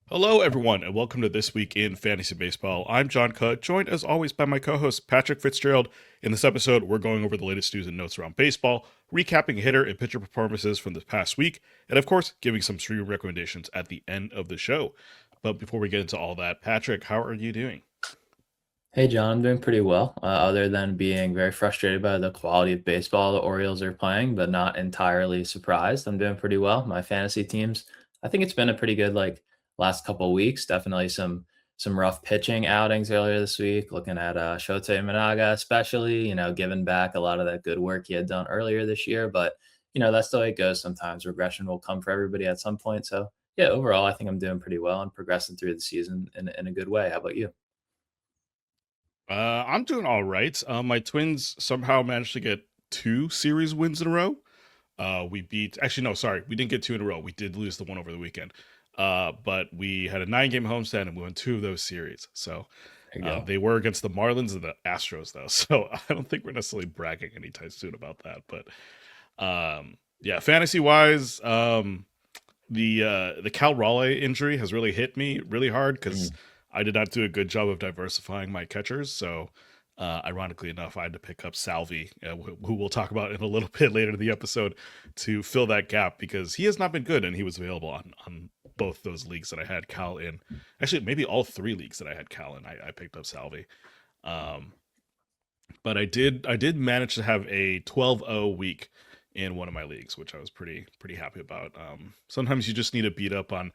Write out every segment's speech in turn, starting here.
Hello, everyone, and welcome to This Week in Fantasy Baseball. I'm John Cutt, joined as always by my co host Patrick Fitzgerald. In this episode, we're going over the latest news and notes around baseball, recapping hitter and pitcher performances from this past week, and of course, giving some streaming recommendations at the end of the show. But before we get into all that, Patrick, how are you doing? Hey John, I'm doing pretty well, other than being very frustrated by the quality of baseball the Orioles are playing, but not entirely surprised. I'm doing pretty well. My fantasy teams, I think it's been a pretty good last couple of weeks. Definitely some rough pitching outings earlier this week. Looking at Shota Imanaga, especially, giving back a lot of that good work he had done earlier this year. But that's the way it goes. Sometimes regression will come for everybody at some point. So yeah, overall, I think I'm doing pretty well and progressing through the season in a good way. How about you? I'm doing all right. My Twins somehow managed to get two series wins in a row. We beat, actually, no, sorry, we didn't get two in a row. We did lose the one over the weekend. But we had a 9-game homestand and we won two of those series. So There you go. they were against the Marlins and the Astros, though. So I don't think we're necessarily bragging anytime soon about that. But yeah, fantasy wise, the Cal Raleigh injury has really hit me really hard because Mm. I did not do a good job of diversifying my catchers. So, ironically enough, I had to pick up Salvi, who we'll talk about in a little bit later in the episode, to fill that gap because he has not been good and he was available on both those leagues that I had Cal in. Actually, maybe all three leagues that I had Cal in. I picked up Salvi. Um, but I did manage to have a 12-0 week in one of my leagues, which I was pretty happy about. Sometimes you just need to beat up on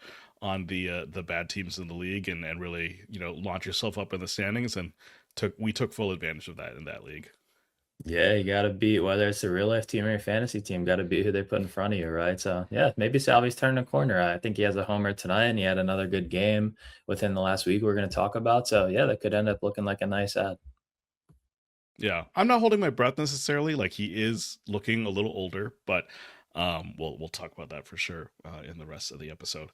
the bad teams in the league and really launch yourself up in the standings, and we took full advantage of that in that league. Yeah, you gotta beat whether it's a real life team or a fantasy team, gotta beat who they put in front of you, right? So yeah, maybe Salvi's turning a corner. I think he has a homer tonight and he had another good game within the last week we're gonna talk about. So yeah, that could end up looking like a nice ad. Yeah, I'm not holding my breath necessarily. Like he is looking a little older, but we'll talk about that for sure in the rest of the episode.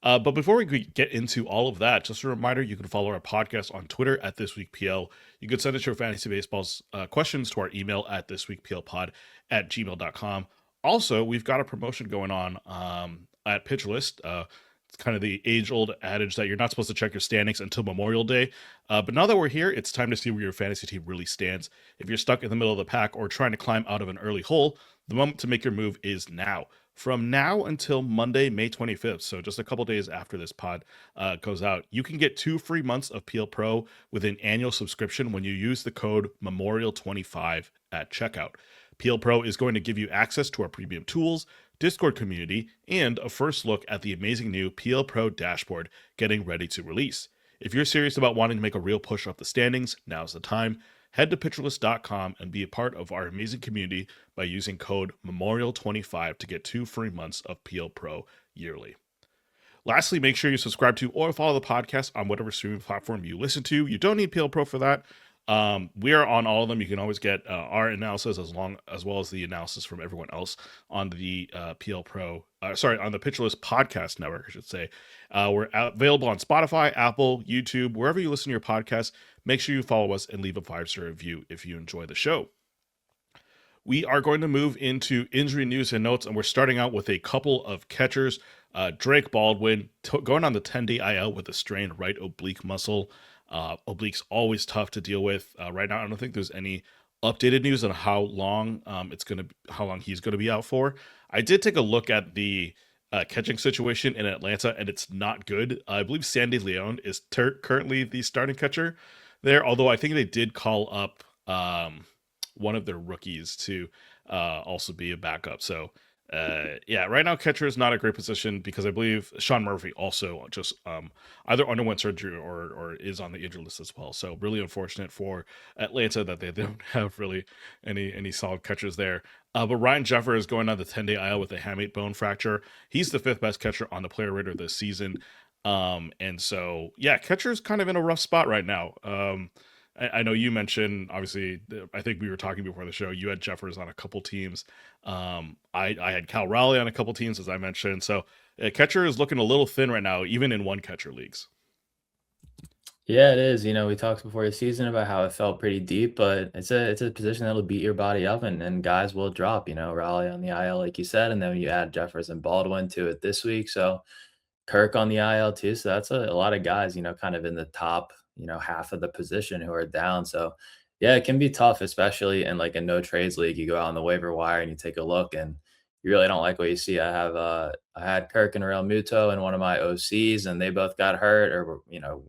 But before we get into all of that, just a reminder, you can follow our podcast on Twitter at This Week PL. You can send us your fantasy baseball's questions to our email at thisweekplpod@gmail.com. Also, we've got a promotion going on at Pitch List. It's kind of the age-old adage that you're not supposed to check your standings until Memorial Day. But now that we're here, it's time to see where your fantasy team really stands. If you're stuck in the middle of the pack or trying to climb out of an early hole, the moment to make your move is now. From now until Monday, May 25th, so just a couple days after this pod goes out, you can get 2 free months of PL Pro with an annual subscription when you use the code Memorial25 at checkout. PL Pro is going to give you access to our premium tools, Discord community, and a first look at the amazing new PL Pro dashboard getting ready to release. If you're serious about wanting to make a real push up the standings, now's the time. Head to pitcherlist.com and be a part of our amazing community by using code Memorial25 to get 2 free months of PL Pro yearly. Lastly, make sure you subscribe to or follow the podcast on whatever streaming platform you listen to. You don't need PL Pro for that. We are on all of them. You can always get our analysis as well as the analysis from everyone else on the PL Pro. On the Pitcher List Podcast Network, I should say. We're available on Spotify, Apple, YouTube, wherever you listen to your podcast. Make sure you follow us and leave a 5-star review if you enjoy the show. We are going to move into injury news and notes, and we're starting out with a couple of catchers. Drake Baldwin going on the 10-day IL with a strained right oblique muscle. Oblique's always tough to deal with. Right now, I don't think there's any updated news on how long how long he's gonna be out for. I did take a look at the catching situation in Atlanta, and it's not good. I believe Sandy Leon is currently the starting catcher there, although I think they did call up one of their rookies to also be a backup. So yeah, right now catcher is not a great position because I believe Sean Murphy also just either underwent surgery or is on the injured list as well. So really unfortunate for Atlanta that they don't have really any solid catchers there. But Ryan Jeffer is going on the 10-day IL with a hamate bone fracture. He's the fifth best catcher on the player radar this season. And so yeah, catcher's kind of in a rough spot right now. I know you mentioned, obviously, I think we were talking before the show, you had Jeffers on a couple teams. I had Cal Raleigh on a couple teams, as I mentioned. So catcher is looking a little thin right now, even in one catcher leagues. Yeah, it is. We talked before the season about how it felt pretty deep, but it's a position that'll beat your body up and guys will drop, Raleigh on the IL, like you said, and then you add Jefferson Baldwin to it this week. So Kirk on the IL too, so that's a lot of guys, kind of in the top, half of the position who are down. So yeah, it can be tough, especially in like a no trades league. You go out on the waiver wire and you take a look, and you really don't like what you see. I had Kirk and Real Muto in one of my OCs, and they both got hurt, or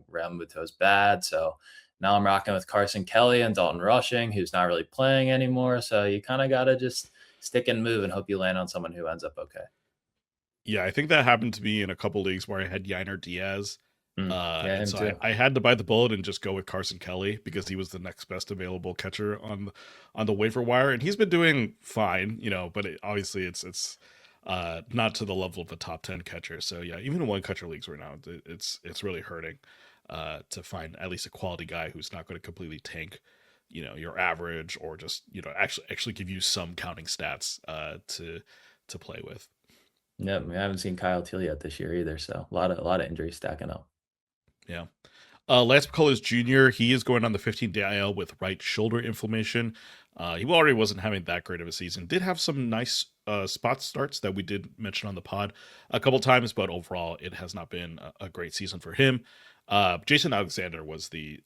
Real Muto's bad. So now I'm rocking with Carson Kelly and Dalton Rushing, who's not really playing anymore. So you kind of gotta just stick and move and hope you land on someone who ends up okay. Yeah, I think that happened to me in a couple leagues where I had Yiner Diaz. Yeah, And him so too. I had to bite the bullet and just go with Carson Kelly because he was the next best available catcher on the waiver wire, and he's been doing fine, but obviously it's not to the level of a top 10 catcher. So yeah, even in one catcher leagues right now, it's really hurting to find at least a quality guy who's not going to completely tank, your average or just actually give you some counting stats to play with. Yep, we haven't seen Kyle Till yet this year either, so a lot of injuries stacking up. Yeah. Lance McCullers Jr., he is going on the 15-day IL with right shoulder inflammation. He already wasn't having that great of a season. Did have some nice spot starts that we did mention on the pod a couple times, but overall, it has not been a great season for him. Jason Alexander was the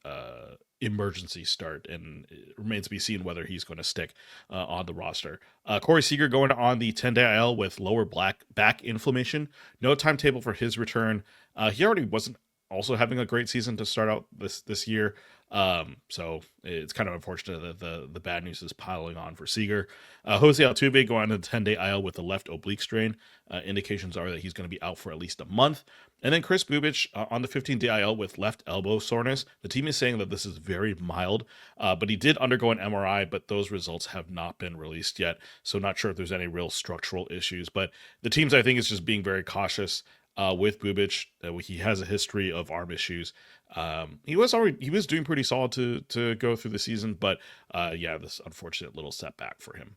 emergency start, and it remains to be seen whether he's going to stick on the roster. Corey Seager going on the 10-day IL with lower back inflammation. No timetable for his return. He already wasn't also having a great season to start out this year. So it's kind of unfortunate that the bad news is piling on for Seager. Jose Altuve going on the 10-day IL with the left oblique strain. Indications are that he's going to be out for at least a month. And then Chris Bubic on the 15-day IL with left elbow soreness. The team is saying that this is very mild, but he did undergo an MRI, but those results have not been released yet. So not sure if there's any real structural issues. But the teams, I think, is just being very cautious with Bubic. He has a history of arm issues. He was doing pretty solid to go through the season, but yeah, this unfortunate little setback for him.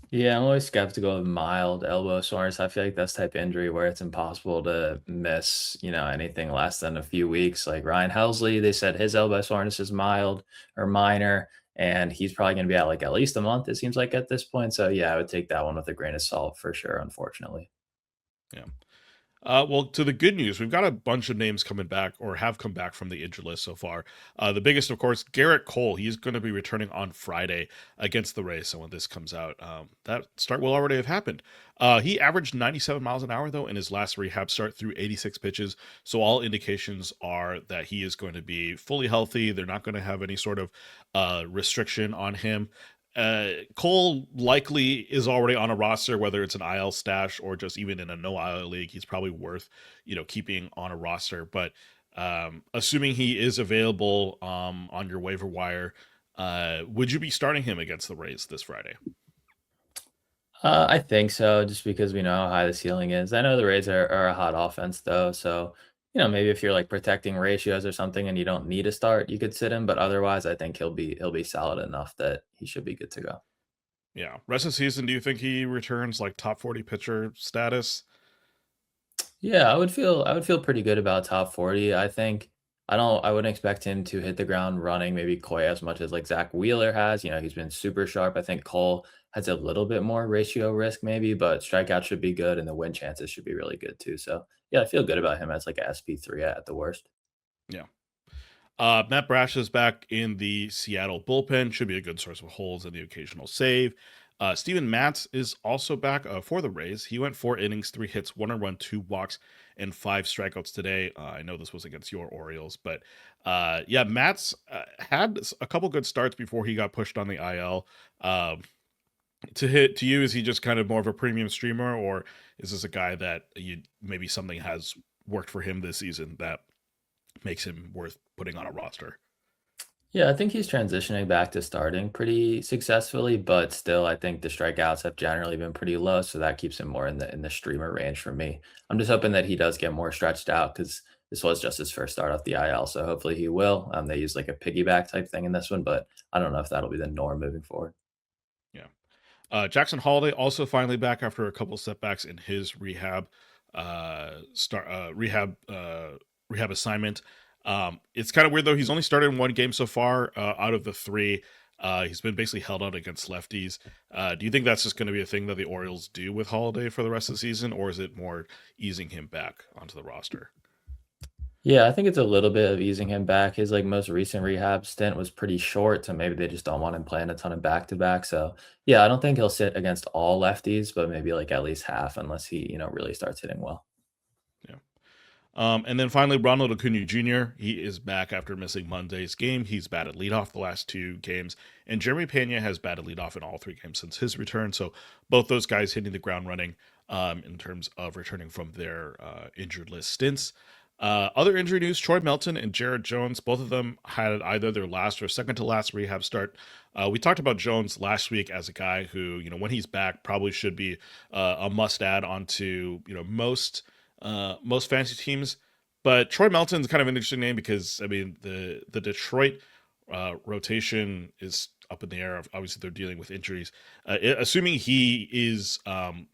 Yeah, I'm always skeptical of mild elbow soreness. I feel like that's type of injury where it's impossible to miss, anything less than a few weeks. Like Ryan Helsley, they said his elbow soreness is mild or minor, and he's probably going to be out like at least a month, it seems like at this point. So yeah, I would take that one with a grain of salt for sure, unfortunately. Yeah. Well, to the good news, we've got a bunch of names coming back or have come back from the injured list so far. The biggest, of course, Gerrit Cole. He's going to be returning on Friday against the Rays. So when this comes out, that start will already have happened. He averaged 97 miles an hour, though, in his last rehab start through 86 pitches. So all indications are that he is going to be fully healthy. They're not going to have any sort of restriction on him. Cole likely is already on a roster, whether it's an IL stash or just even in a no IL league. He's probably worth, keeping on a roster. But assuming he is available on your waiver wire, would you be starting him against the Rays this Friday? I think so, just because we know how high the ceiling is. I know the Rays are a hot offense though, so maybe if you're like protecting ratios or something and you don't need to start, you could sit him. But otherwise, I think he'll be solid enough that he should be good to go. Yeah. Rest of season, do you think he returns like top 40 pitcher status? Yeah, I would feel pretty good about top 40. I wouldn't expect him to hit the ground running, maybe Koi as much as like Zach Wheeler has. He's been super sharp. I think Cole has a little bit more ratio risk maybe, but strikeout should be good and the win chances should be really good too. So yeah, I feel good about him as like a SP3 at the worst. Yeah. Matt Brash is back in the Seattle bullpen. Should be a good source of holes and the occasional save. Steven Matz is also back for the Rays. He went 4 innings, 3 hits, 1 run, 2 walks, and 5 strikeouts today. I know this was against your Orioles, but yeah, Matz had a couple good starts before he got pushed on the IL. To you, is he just kind of more of a premium streamer, or is this a guy that you maybe something has worked for him this season that makes him worth putting on a roster? Yeah, I think he's transitioning back to starting pretty successfully, but still, I think the strikeouts have generally been pretty low, so that keeps him more in the streamer range for me. I'm just hoping that he does get more stretched out because this was just his first start off the IL, so hopefully he will. They use like a piggyback type thing in this one, but I don't know if that'll be the norm moving forward. Yeah. Jackson Holiday also finally back after a couple setbacks in his rehab assignment. It's kind of weird though. He's only started in one game so far out of the three. He's been basically held out against lefties. Do you think that's just going to be a thing that the Orioles do with Holiday for the rest of the season, or is it more easing him back onto the roster? Yeah, I think it's a little bit of easing him back. His like most recent rehab stint was pretty short, so maybe they just don't want him playing a ton of back to back. So yeah, I don't think he'll sit against all lefties, but maybe like at least half, unless he really starts hitting well. Yeah. And then finally, Ronald Acuna Jr. He is back after missing Monday's game. He's batted leadoff the last 2 games, and Jeremy Pena has batted leadoff in all 3 games since his return. So both those guys hitting the ground running in terms of returning from their injured list stints. Other injury news: Troy Melton and Jared Jones, both of them had either their last or second to last rehab start. We talked about Jones last week as a guy who, when he's back, probably should be a must add onto most fantasy teams. But Troy Melton's kind of an interesting name because I mean the Detroit rotation is up in the air. Obviously, they're dealing with injuries. Assuming he is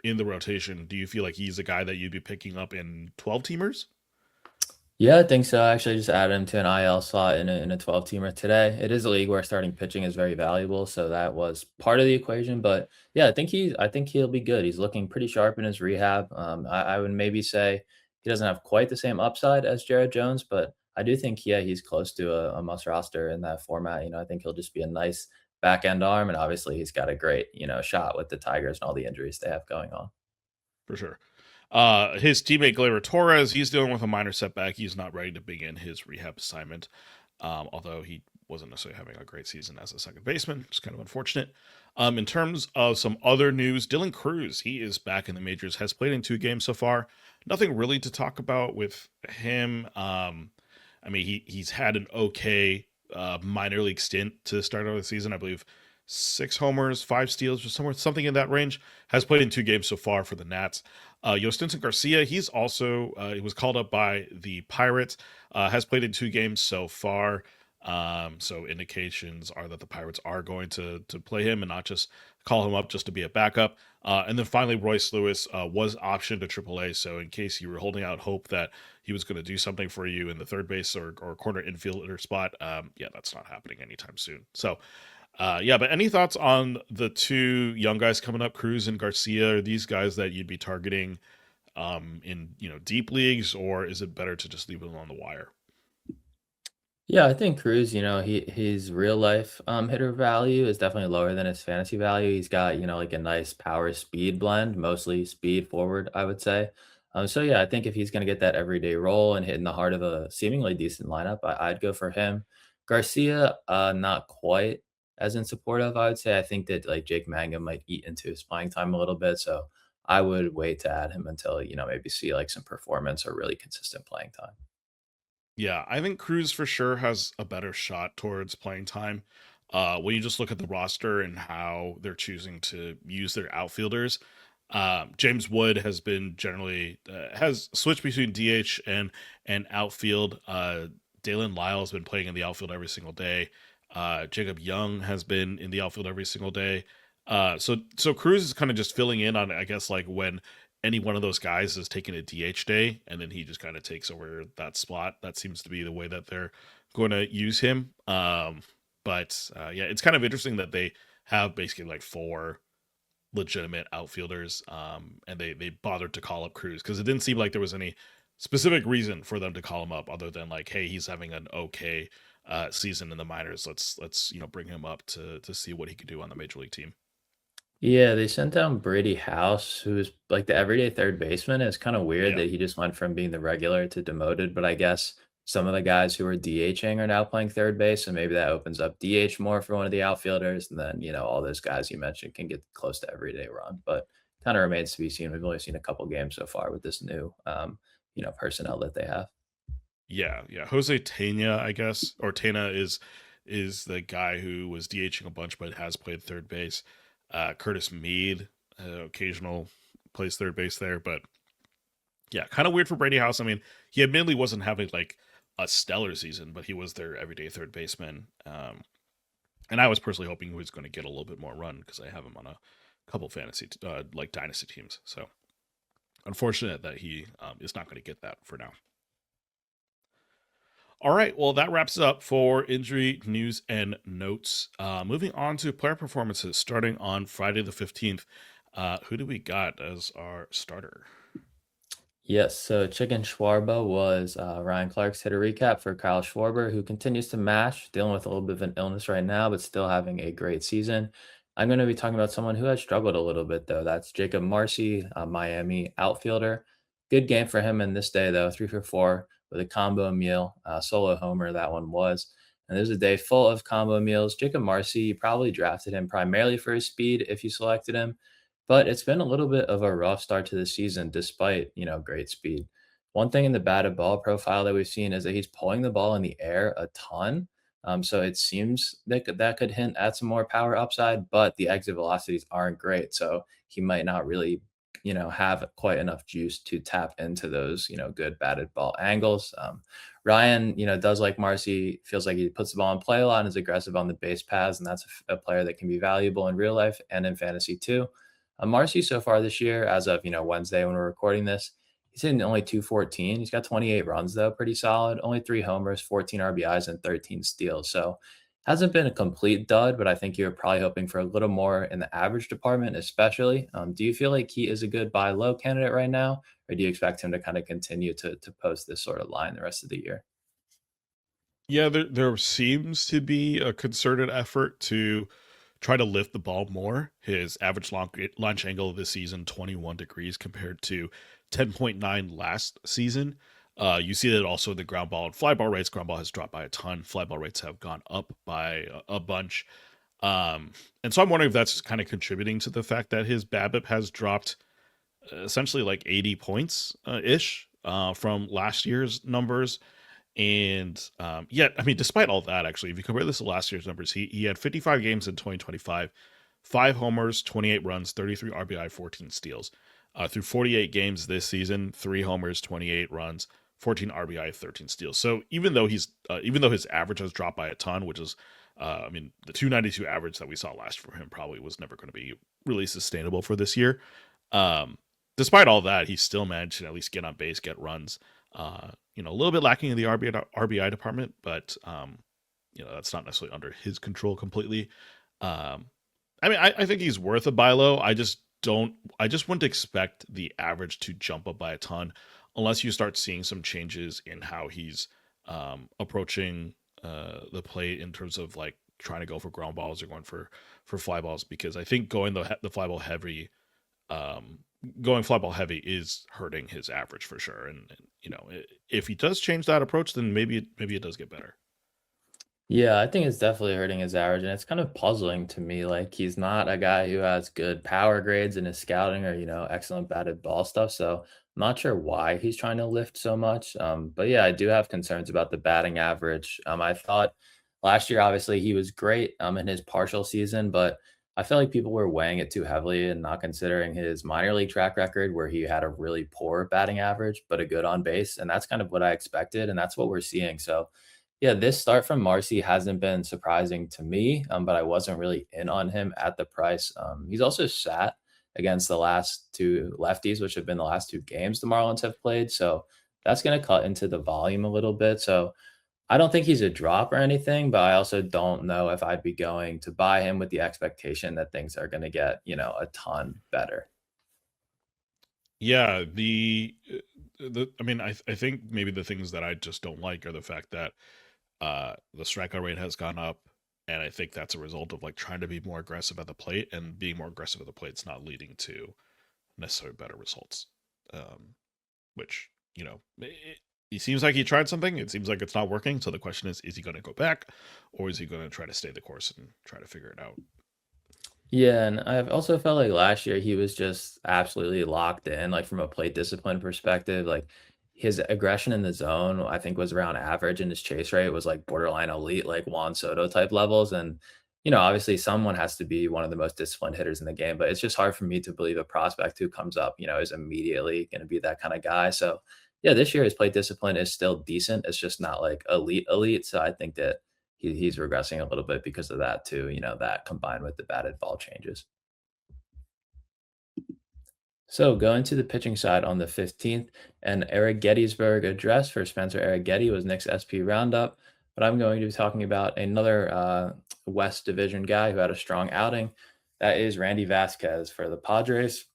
in the rotation, do you feel like he's a guy that you'd be picking up in 12 teamers? Yeah, I think so. I actually just added him to an IL slot in a 12 teamer today. It is a league where starting pitching is very valuable, so that was part of the equation. But yeah, I think he'll be good. He's looking pretty sharp in his rehab. I would maybe say he doesn't have quite the same upside as Jared Jones, but I do think he's close to a must roster in that format. I think he'll just be a nice back end arm, and obviously he's got a great shot with the Tigers and all the injuries they have going on. For sure. His teammate Gleyber Torres, he's dealing with a minor setback. He's not ready to begin his rehab assignment, although he wasn't necessarily having a great season as a second baseman. It's kind of unfortunate. In terms of some other news, Dylan Cruz, he is back in the majors, has played in 2 games so far. Nothing really to talk about with him. I mean, he's had an okay minor league stint to start of the season. I believe 6 homers, 5 steals, or something in that range. Has played in 2 games so far for the Nats. Yostinson Garcia, he's also he was called up by the Pirates. Has played in 2 games so far. So indications are that the Pirates are going to play him and not just call him up just to be a backup. And then finally, Royce Lewis was optioned to AAA. So in case you were holding out hope that he was going to do something for you in the third base or corner infielder spot, yeah, that's not happening anytime soon. So yeah, but any thoughts on the 2 young guys coming up, Cruz and Garcia? Are these guys that you'd be targeting in deep leagues, or is it better to just leave them on the wire? Yeah, I think Cruz, his real life hitter value is definitely lower than his fantasy value. He's got, like a nice power speed blend, mostly speed forward, I would say. So yeah, I think if he's going to get that everyday role and hit in the heart of a seemingly decent lineup, I'd go for him. Garcia, not quite as in support of, I would say. I think that like Jake Mangum might eat into his playing time a little bit. So I would wait to add him until, maybe see like some performance or really consistent playing time. Yeah, I think Cruz for sure has a better shot towards playing time. When you just look at the roster and how they're choosing to use their outfielders, James Wood has been generally has switched between DH and outfield. Dalen Lyle has been playing in the outfield every single day. Jacob Young has been in the outfield every single day. So Cruz is kind of just filling in on, I guess, like when any one of those guys is taking a DH day, and then he just kind of takes over that spot. That seems to be the way that they're going to use him. But yeah, it's kind of interesting that they have basically like 4 legitimate outfielders, and they bothered to call up Cruz because it didn't seem like there was any specific reason for them to call him up other than like, hey, he's having an okay season in the minors. Let's bring him up to see what he can do on the major league team. Yeah, they sent down Brady House, who's like the everyday third baseman. It's kind of weird Yeah. that he just went from being the regular to demoted, but I guess some of the guys who are DHing are now playing third base, so maybe that opens up DH more for one of the outfielders, and then all those guys you mentioned can get close to everyday run. But kind of remains to be seen. We've only seen a couple games so far with this new personnel that they have. Yeah. Jose Tena, I guess, or Tena is the guy who was DHing a bunch but has played third base. Curtis Mead, occasional plays third base there, but yeah, kind of weird for Brady House. I mean, he admittedly wasn't having like a stellar season, but he was their everyday third baseman. And I was personally hoping he was going to get a little bit more run because I have him on a couple fantasy like dynasty teams. So unfortunate that he is not going to get that for now. All right, well, that wraps it up for injury news and notes. Moving on to player performances, starting on Friday the 15th. Who do we got as our starter? Yes, so Chicken Schwarba was Ryan Clark's hitter recap for Kyle Schwarber, who continues to mash, dealing with a little bit of an illness right now, but still having a great season. I'm going to be talking about someone who has struggled a little bit, though. That's Jacob Marsee, a Miami outfielder. Good game for him in this day, though, 3 for 4 with a combo meal, solo homer, that one was. And there's a day full of combo meals. Jacob Marsee, you probably drafted him primarily for his speed if you selected him, but it's been a little bit of a rough start to the season despite, great speed. One thing in the batted ball profile that we've seen is that he's pulling the ball in the air a ton. So it seems that could hint at some more power upside, but the exit velocities aren't great. So he might not really, have quite enough juice to tap into those, good batted ball angles. Ryan, does like Marcy, feels like he puts the ball in play a lot and is aggressive on the base paths, and that's a player that can be valuable in real life and in fantasy too. Marsee so far this year, as of Wednesday when we're recording this, he's hitting only 214. He's got 28 runs though, pretty solid. Only 3 homers, 14 RBIs, and 13 steals. So hasn't been a complete dud, but I think you're probably hoping for a little more in the average department, especially. Do you feel like he is a good buy low candidate right now, or do you expect him to kind of continue to post this sort of line the rest of the year? Yeah, there seems to be a concerted effort to try to lift the ball more. His average launch angle this season 21 degrees compared to 10.9 last season. You see that also in the ground ball and fly ball rates. Ground ball has dropped by a ton. Fly ball rates have gone up by a bunch. And so I'm wondering if that's kind of contributing to the fact that his BABIP has dropped essentially like 80 points ish from last year's numbers. And yet, I mean, despite all that, actually, if you compare this to last year's numbers, he had 55 games in 2025, 5 homers, 28 runs, 33 RBI, 14 steals. Through 48 games this season, 3 homers, 28 runs, 14 RBI, 13 steals. So even though his average has dropped by a ton, which is, I mean, the 292 average that we saw last from him probably was never going to be really sustainable for this year. Um, Despite all that, he still managed to at least get on base, get runs. A little bit lacking in the RBI department, but that's not necessarily under his control completely. Um, I mean, I think he's worth a buy low. I just wouldn't expect the average to jump up by a ton unless you start seeing some changes in how he's approaching the plate in terms of like trying to go for ground balls or going for fly balls. Because I think the fly ball heavy um, going fly ball heavy is hurting his average for sure. And if he does change that approach, then maybe it does get better. Yeah, I think it's definitely hurting his average, and it's kind of puzzling to me. Like he's not a guy who has good power grades in his scouting or excellent batted ball stuff. So I'm not sure why he's trying to lift so much. But yeah, I do have concerns about the batting average. I thought last year, obviously, he was great in his partial season, but I feel like people were weighing it too heavily and not considering his minor league track record, where he had a really poor batting average but a good on base, and that's kind of what I expected, and that's what we're seeing. So yeah, this start from Marsee hasn't been surprising to me, but I wasn't really in on him at the price. He's also sat against the last two lefties, which have been the last two games the Marlins have played. So that's going to cut into the volume a little bit. So I don't think he's a drop or anything, but I also don't know if I'd be going to buy him with the expectation that things are going to get, a ton better. Yeah, I mean, I think maybe the things that I just don't like are the fact that the strikeout rate has gone up, and I think that's a result of like trying to be more aggressive at the plate, and being more aggressive at the plate's not leading to necessarily better results. Um, which he seems like he tried something. It seems like it's not working. So the question is he going to go back, or is he going to try to stay the course and try to figure it out? Yeah, and I've also felt like last year he was just absolutely locked in, like from a plate discipline perspective. Like his aggression in the zone, I think, was around average, and his chase rate was like borderline elite, like Juan Soto type levels. And obviously, someone has to be one of the most disciplined hitters in the game, but it's just hard for me to believe a prospect who comes up, is immediately going to be that kind of guy. So, yeah, this year his plate discipline is still decent. It's just not like elite, elite. So I think that he's regressing a little bit because of that too, that combined with the batted ball changes. So going to the pitching side on the 15th, an Eric Gettysburg address for Spencer Eric Getty was Nick's SP roundup, but I'm going to be talking about another West Division guy who had a strong outing. That is Randy Vasquez for the Padres.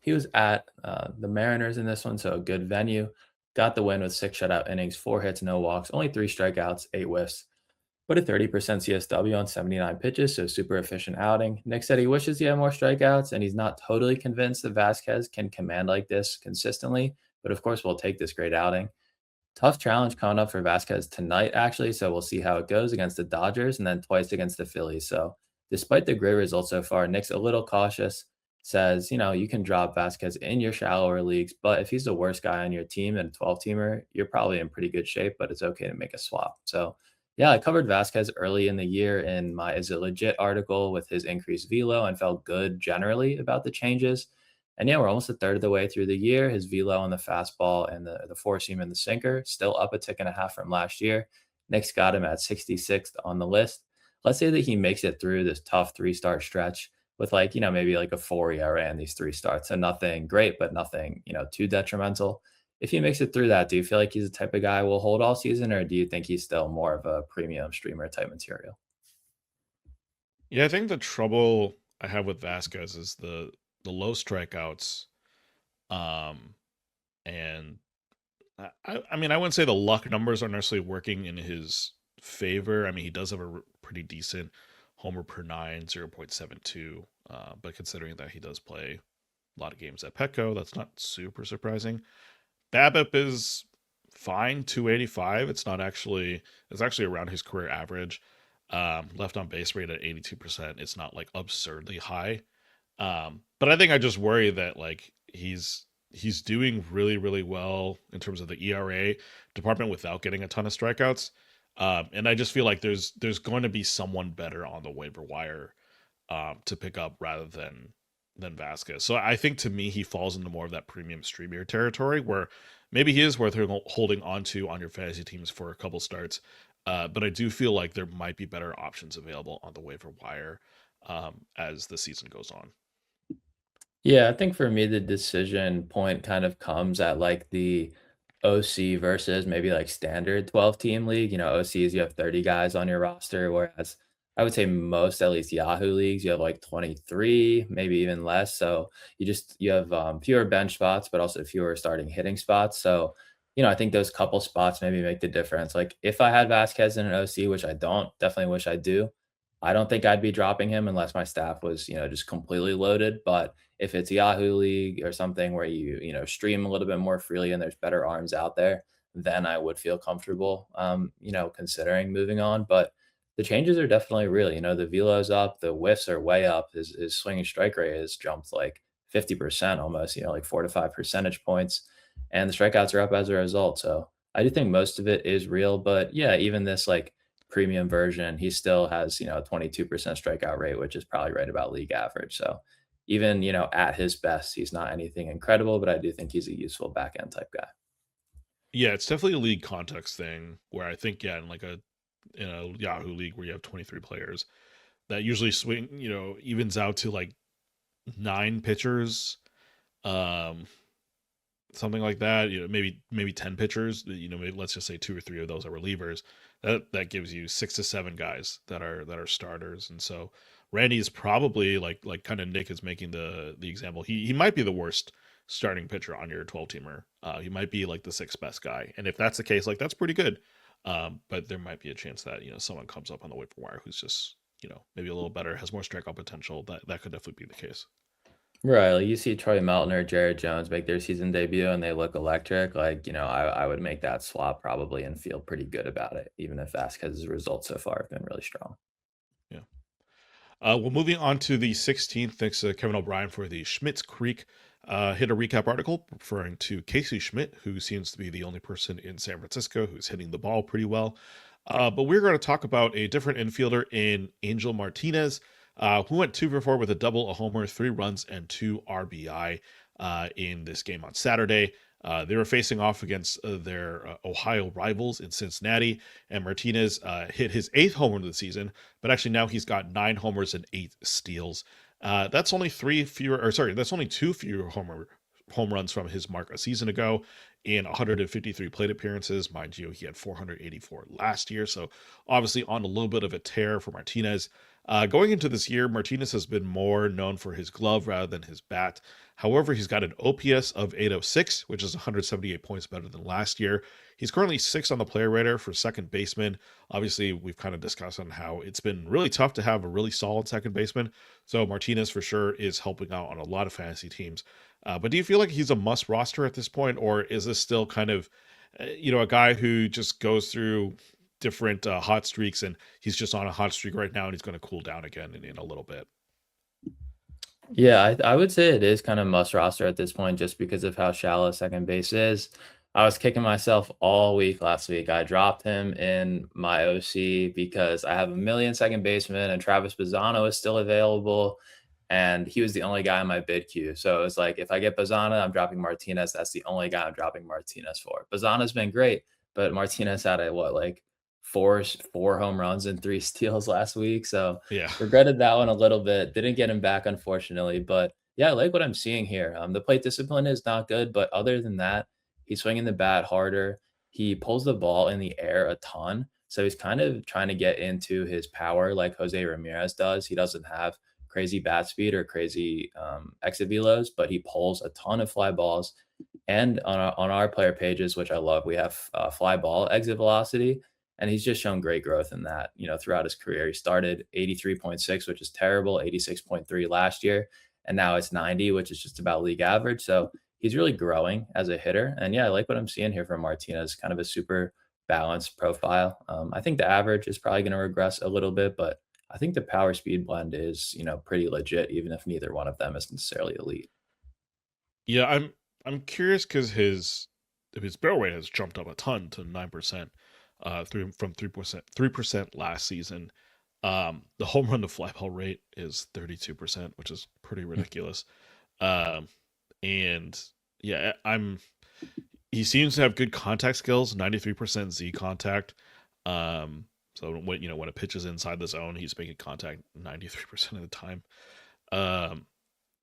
He was at the Mariners in this one, so a good venue. Got the win with 6 shutout innings, 4 hits, no walks, only 3 strikeouts, 8 whiffs. Put a 30% CSW on 79 pitches, so super efficient outing. Nick said he wishes he had more strikeouts, and he's not totally convinced that Vasquez can command like this consistently, but of course, we'll take this great outing. Tough challenge coming up for Vasquez tonight, actually. So we'll see how it goes against the Dodgers and then twice against the Phillies. So despite the great results so far, Nick's a little cautious. Says, you can drop Vasquez in your shallower leagues, but if he's the worst guy on your team and a 12-teamer, you're probably in pretty good shape, but it's okay to make a swap. So yeah, I covered Vasquez early in the year in my Is It Legit article with his increased velo and felt good generally about the changes. And yeah, we're almost a third of the way through the year. His velo on the fastball and the four seam and the sinker still up a tick and a half from last year. Nick's got him at 66th on the list. Let's say that he makes it through this tough 3 start stretch with maybe like a 4 ERA in these 3 starts. So nothing great, but nothing, too detrimental. If he makes it through that, do you feel like he's the type of guy who will hold all season, or do you think he's still more of a premium streamer type material? Yeah, I think the trouble I have with Vasquez is the low strikeouts, um, and I mean, I wouldn't say the luck numbers are necessarily working in his favor. I mean, he does have a pretty decent homer per nine, 0.72. But considering that he does play a lot of games at Petco, that's not super surprising. BABIP is fine, 285. It's actually around his career average. Left on base rate at 82%. It's not like absurdly high. But I think I just worry that like he's doing really, really well in terms of the ERA department without getting a ton of strikeouts. And I just feel like there's going to be someone better on the waiver wire to pick up rather than Vasquez. So I think to me he falls into more of that premium streamer territory where maybe he is worth holding on to on your fantasy teams for a couple starts. But I do feel like there might be better options available on the waiver wire as the season goes on. Yeah, I think for me, the decision point kind of comes at like the OC versus maybe like standard 12-team league. OCs, you have 30 guys on your roster, whereas I would say most, at least Yahoo leagues, you have like 23, maybe even less. So you have fewer bench spots, but also fewer starting hitting spots. So, I think those couple spots maybe make the difference. Like if I had Vasquez in an OC, which I don't, definitely wish I do. I don't think I'd be dropping him unless my staff was, just completely loaded. But if it's Yahoo League or something where stream a little bit more freely and there's better arms out there, then I would feel comfortable, considering moving on. But the changes are definitely real. The velo's up, the whiffs are way up. His swinging strike rate has jumped like 50% almost, like 4 to 5 percentage points. And the strikeouts are up as a result. So I do think most of it is real. But yeah, even this like premium version, he still has, a 22% strikeout rate, which is probably right about league average. So even, at his best, he's not anything incredible, but I do think he's a useful back end type guy. Yeah, it's definitely a league context thing where I think in like in a Yahoo league where you have 23 players that usually swing, evens out to like 9 pitchers, um, something like that. Maybe 10 pitchers. Maybe let's just say 2 or 3 of those are relievers. That gives you 6 to 7 guys that are starters. And so Randy is probably like kind of Nick is making the example. He might be the worst starting pitcher on your 12-teamer. He might be like the sixth best guy. And if that's the case, like that's pretty good. But there might be a chance that someone comes up on the waiver wire who's just maybe a little better, has more strikeout potential. That could definitely be the case. Right. Like you see Troy Melton or Jared Jones make their season debut and they look electric. Like, I would make that swap probably and feel pretty good about it, even if Vasquez's results so far have been really strong. Yeah. Well, moving on to the 16th, thanks to Kevin O'Brien for the Schmidt's Creek hit a recap article referring to Casey Schmidt, who seems to be the only person in San Francisco who's hitting the ball pretty well. But we're going to talk about a different infielder in Angel Martinez, who went 2 for 4 with a double, a homer, 3 runs, and 2 RBI in this game on Saturday. They were facing off against their Ohio rivals in Cincinnati, and Martinez hit his 8th homer of the season, but actually now he's got 9 homers and 8 steals. That's only three fewer, or sorry, that's only two fewer home runs from his mark a season ago in 153 plate appearances. Mind you, he had 484 last year, so obviously on a little bit of a tear for Martinez. Going into this year, Martinez has been more known for his glove rather than his bat. However, he's got an OPS of 806, which is 178 points better than last year. He's currently sixth on the player rater for second baseman. Obviously, we've kind of discussed on how it's been really tough to have a really solid second baseman. So Martinez for sure is helping out on a lot of fantasy teams. But do you feel like he's a must roster at this point, or is this still kind of, a guy who just goes through different hot streaks and he's just on a hot streak right now and he's going to cool down again in a little bit? Yeah, I would say it is kind of must roster at this point just because of how shallow second base is. I was kicking myself all week last week. I dropped him in my OC because I have a million second basemen and Travis Bazzano is still available. And he was the only guy in my bid queue. So it's like if I get Bazzana, I'm dropping Martinez. That's the only guy I'm dropping Martinez for. Bazzana's been great, but Martinez had a what, like four home runs and three steals last week. So Yeah. regretted that one a little bit. Didn't get him back, unfortunately. But yeah, I like what I'm seeing here. The plate discipline is not good, but other than that, he's swinging the bat harder. He pulls the ball in the air a ton. So he's kind of trying to get into his power like Jose Ramirez does. He doesn't have crazy bat speed or crazy exit velos, but he pulls a ton of fly balls. And on our player pages, which I love, we have fly ball exit velocity, and he's just shown great growth in that. Throughout his career, he started 83.6, which is terrible, 86.3 last year, and now it's 90, which is just about league average. So he's really growing as a hitter. And yeah, I like what I'm seeing here from Martinez, kind of a super balanced profile. I think the average is probably going to regress a little bit, but I think the power speed blend is, pretty legit, even if neither one of them is necessarily elite. Yeah, I'm curious because his barrel rate has jumped up a ton to 9%, through from 3% last season. The home run to fly ball rate is 32%, which is pretty ridiculous. Um, and yeah, he seems to have good contact skills, 93% Z contact. So when a pitch is inside the zone, he's making contact 93% of the time. Um,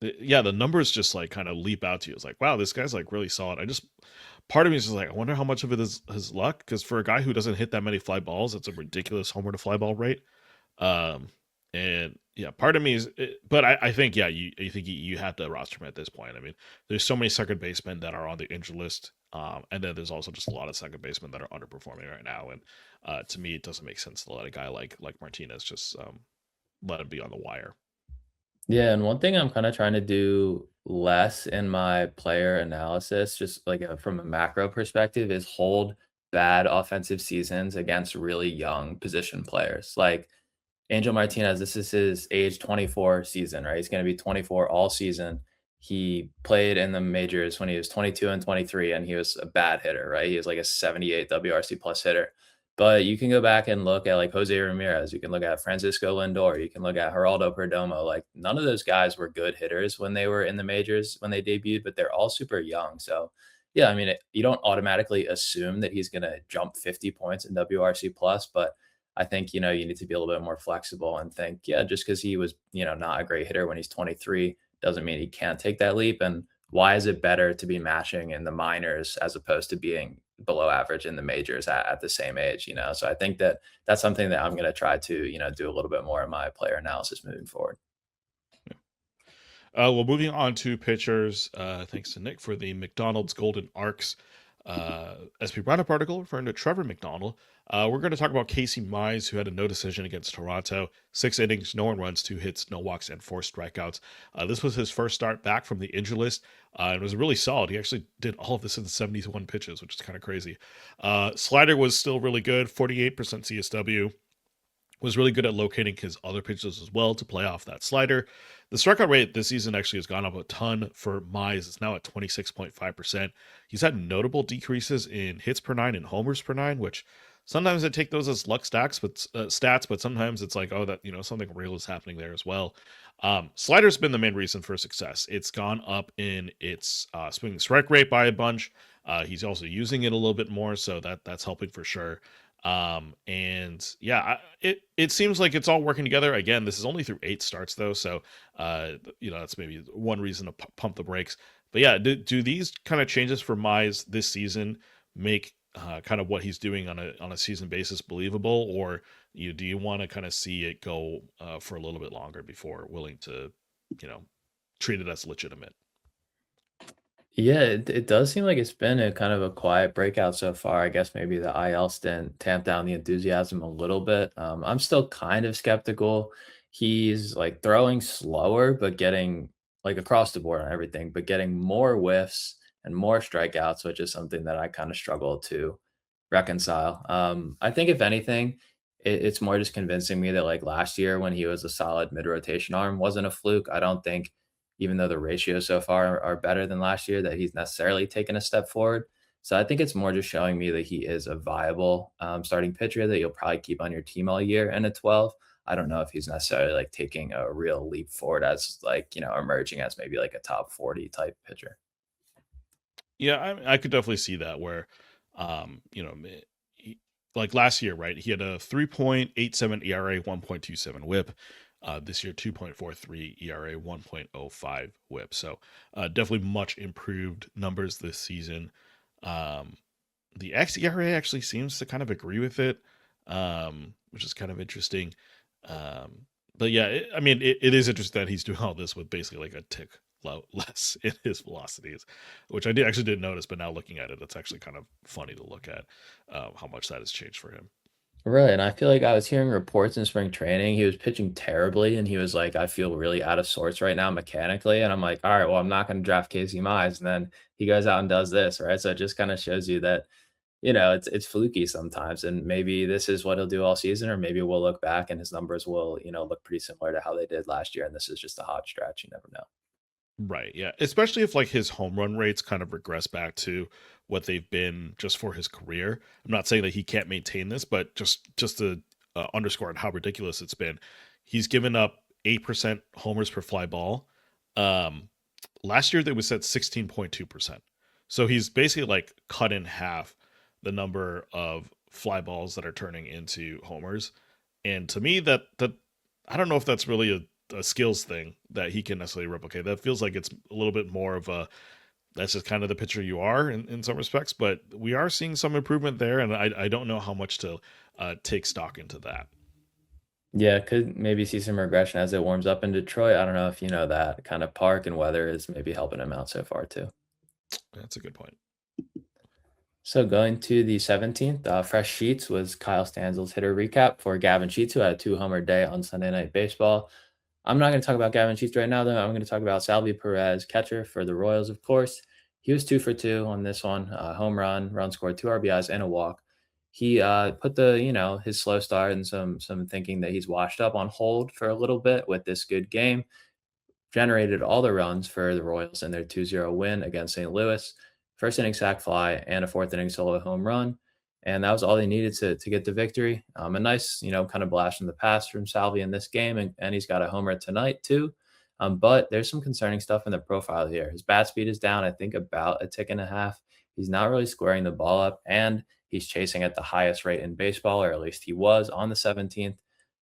yeah, the numbers just like kind of leap out to you. It's like, wow, this guy's like really solid. Part of me is just like, I wonder how much of it is his luck, because for a guy who doesn't hit that many fly balls, it's a ridiculous homer to fly ball rate. Um, and yeah, part of me is, but I think yeah, you think you have to roster him at this point. I mean, there's so many second basemen that are on the injured list, and then there's also just a lot of second basemen that are underperforming right now. And to me, it doesn't make sense to let a guy like Martinez just let him be on the wire. Yeah, and one thing I'm kind of trying to do less in my player analysis, just like from a macro perspective, is hold bad offensive seasons against really young position players. Like Angel Martinez, this is his age 24 season, right? He's going to be 24 all season. He played in the majors when he was 22 and 23, and he was a bad hitter, right? He was like a 78 WRC plus hitter. But you can go back and look at like Jose Ramirez. You can look at Francisco Lindor. You can look at Geraldo Perdomo. Like none of those guys were good hitters when they were in the majors when they debuted, but they're all super young. So yeah, I mean, you don't automatically assume that he's going to jump 50 points in WRC plus, but I think, you need to be a little bit more flexible and think, yeah, just because he was, not a great hitter when he's 23 doesn't mean he can't take that leap. And why is it better to be matching in the minors as opposed to being below average in the majors at the same age? So I think that that's something that I'm going to try to, do a little bit more in my player analysis moving forward. Well, moving on to pitchers. Thanks to Nick for the McDonald's Golden Arcs SP Roundup article referring to Trevor McDonald. We're going to talk about Casey Mize, who had a no decision against Toronto. 6 innings, no runs, 2 hits, no walks, and 4 strikeouts. This was his first start back from the injury list. It was really solid. He actually did all of this in 71 pitches, which is kind of crazy. Slider was still really good, 48% CSW. Was really good at locating his other pitches as well to play off that slider. The strikeout rate this season actually has gone up a ton for Mize. It's now at 26.5%. He's had notable decreases in hits per 9 and homers per 9, which sometimes I take those as luck stats, but sometimes it's like, oh, that something real is happening there as well. Slider's been the main reason for success. It's gone up in its swing strike rate by a bunch. He's also using it a little bit more, so that's helping for sure. And yeah, it seems like it's all working together. Again, this is only through 8 starts though, so that's maybe one reason to pump the brakes. But yeah, do these kind of changes for Mize this season make kind of what he's doing on a season basis believable, or do you want to kind of see it go for a little bit longer before willing to you know treat it as legitimate? Yeah, it does seem like it's been a kind of a quiet breakout so far. I guess maybe the IL stint tamped down the enthusiasm a little bit. I'm still kind of skeptical. He's like throwing slower, but getting like across the board on everything, but getting more whiffs and more strikeouts, which is something that I kind of struggle to reconcile. I think if anything, it's more just convincing me that like last year when he was a solid mid rotation arm wasn't a fluke. I don't think even though the ratios so far are better than last year, that he's necessarily taken a step forward. So I think it's more just showing me that he is a viable starting pitcher that you'll probably keep on your team all year. And at 12, I don't know if he's necessarily like taking a real leap forward as like, emerging as maybe like a top 40 type pitcher. Yeah, I could definitely see that where, you know, like last year, right? He had a 3.87 ERA, 1.27 WHIP. This year, 2.43 ERA, 1.05 WHIP. So definitely much improved numbers this season. Um, the xERA actually seems to kind of agree with it, which is kind of interesting. But yeah, it is interesting that he's doing all this with basically like a tick less in his velocities, which actually didn't notice, but now looking at it, it's actually kind of funny to look at how much that has changed for him. Right, and I feel like I was hearing reports in spring training, he was pitching terribly, and he was like, "I feel really out of sorts right now mechanically," and I'm like, "All right, well, I'm not gonna draft Casey Mize," and then he goes out and does this, right? So it just kinda shows you that, it's fluky sometimes, and maybe this is what he'll do all season, or maybe we'll look back and his numbers will, look pretty similar to how they did last year, and this is just a hot stretch, you never know. Right. Yeah. Especially if like his home run rates kind of regress back to what they've been just for his career. I'm not saying that he can't maintain this, but just to underscore how ridiculous it's been, he's given up 8% homers per fly ball. Um, Last year they was at 16.2%. So he's basically like cut in half the number of fly balls that are turning into homers. And to me, that I don't know if that's really a skills thing that he can necessarily replicate. That feels like it's a little bit more of a that's just kind of the pitcher you are in some respects. But we are seeing some improvement there, and I don't know how much to take stock into that. Yeah, could maybe see some regression as it warms up in Detroit. I don't know if you know that kind of park and weather is maybe helping him out so far too. That's a good point. So going to the 17th, Fresh Sheets was Kyle Stanzel's hitter recap for Gavin Sheets, who had a two-homer day on Sunday Night Baseball. I'm not going to talk about Gavin Sheets right now, though. I'm going to talk about Salvador Perez, catcher for the Royals, of course. He was 2 for 2 on this one, home run scored, two RBIs and a walk. He put his slow start and some thinking that he's washed up on hold for a little bit with this good game, generated all the runs for the Royals in their 2-0 win against St. Louis. First inning sac fly and a fourth inning solo home run. And that was all they needed to get the victory. A nice, kind of blast from the past from Salvi in this game. And he's got a homer tonight, too. But there's some concerning stuff in the profile here. His bat speed is down, I think, about a tick and a half. He's not really squaring the ball up, and he's chasing at the highest rate in baseball, or at least he was on the 17th,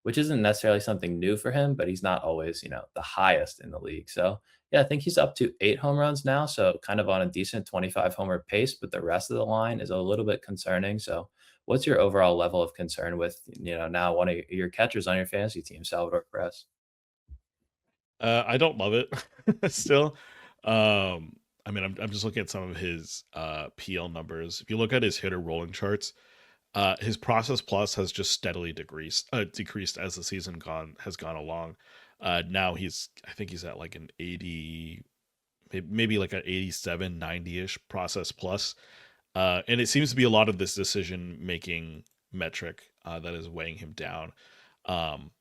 which isn't necessarily something new for him, but he's not always, the highest in the league. So, yeah, I think he's up to 8 home runs now. So, kind of on a decent 25 homer pace, but the rest of the line is a little bit concerning. So, what's your overall level of concern with, now one of your catchers on your fantasy team, Salvador Perez? I don't love it still. I'm just looking at some of his PL numbers. If you look at his hitter rolling charts, his process plus has just steadily decreased as the season gone along. Now I think he's at like an 80, maybe like an 87, 90-ish process plus. And it seems to be a lot of this decision making metric that is weighing him down. Um,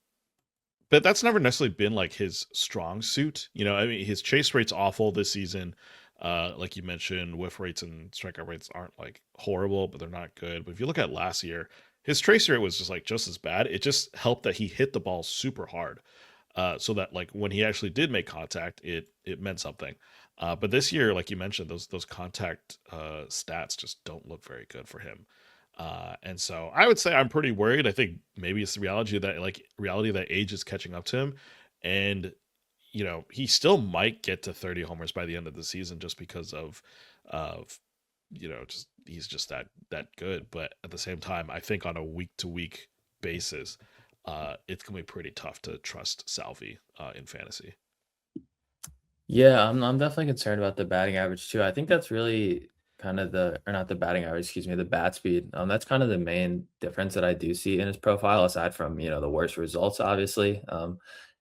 but that's never necessarily been like his strong suit. His chase rate's awful this season. Like you mentioned, whiff rates and strikeout rates aren't like horrible, but they're not good. But if you look at last year, his trace rate was just as bad. It just helped that he hit the ball super hard, so that like when he actually did make contact, it meant something. But this year, like you mentioned, those contact stats just don't look very good for him. And so I would say I'm pretty worried. I think maybe it's the reality that age is catching up to him, and he still might get to 30 homers by the end of the season just because of just he's just that good. But at the same time, I think on a week to week basis, it's gonna be pretty tough to trust Salvi in fantasy. Yeah, I'm definitely concerned about the batting average too. I think that's really kind of or not the batting average, excuse me, the bat speed. That's kind of the main difference that I do see in his profile, aside from the worst results, obviously.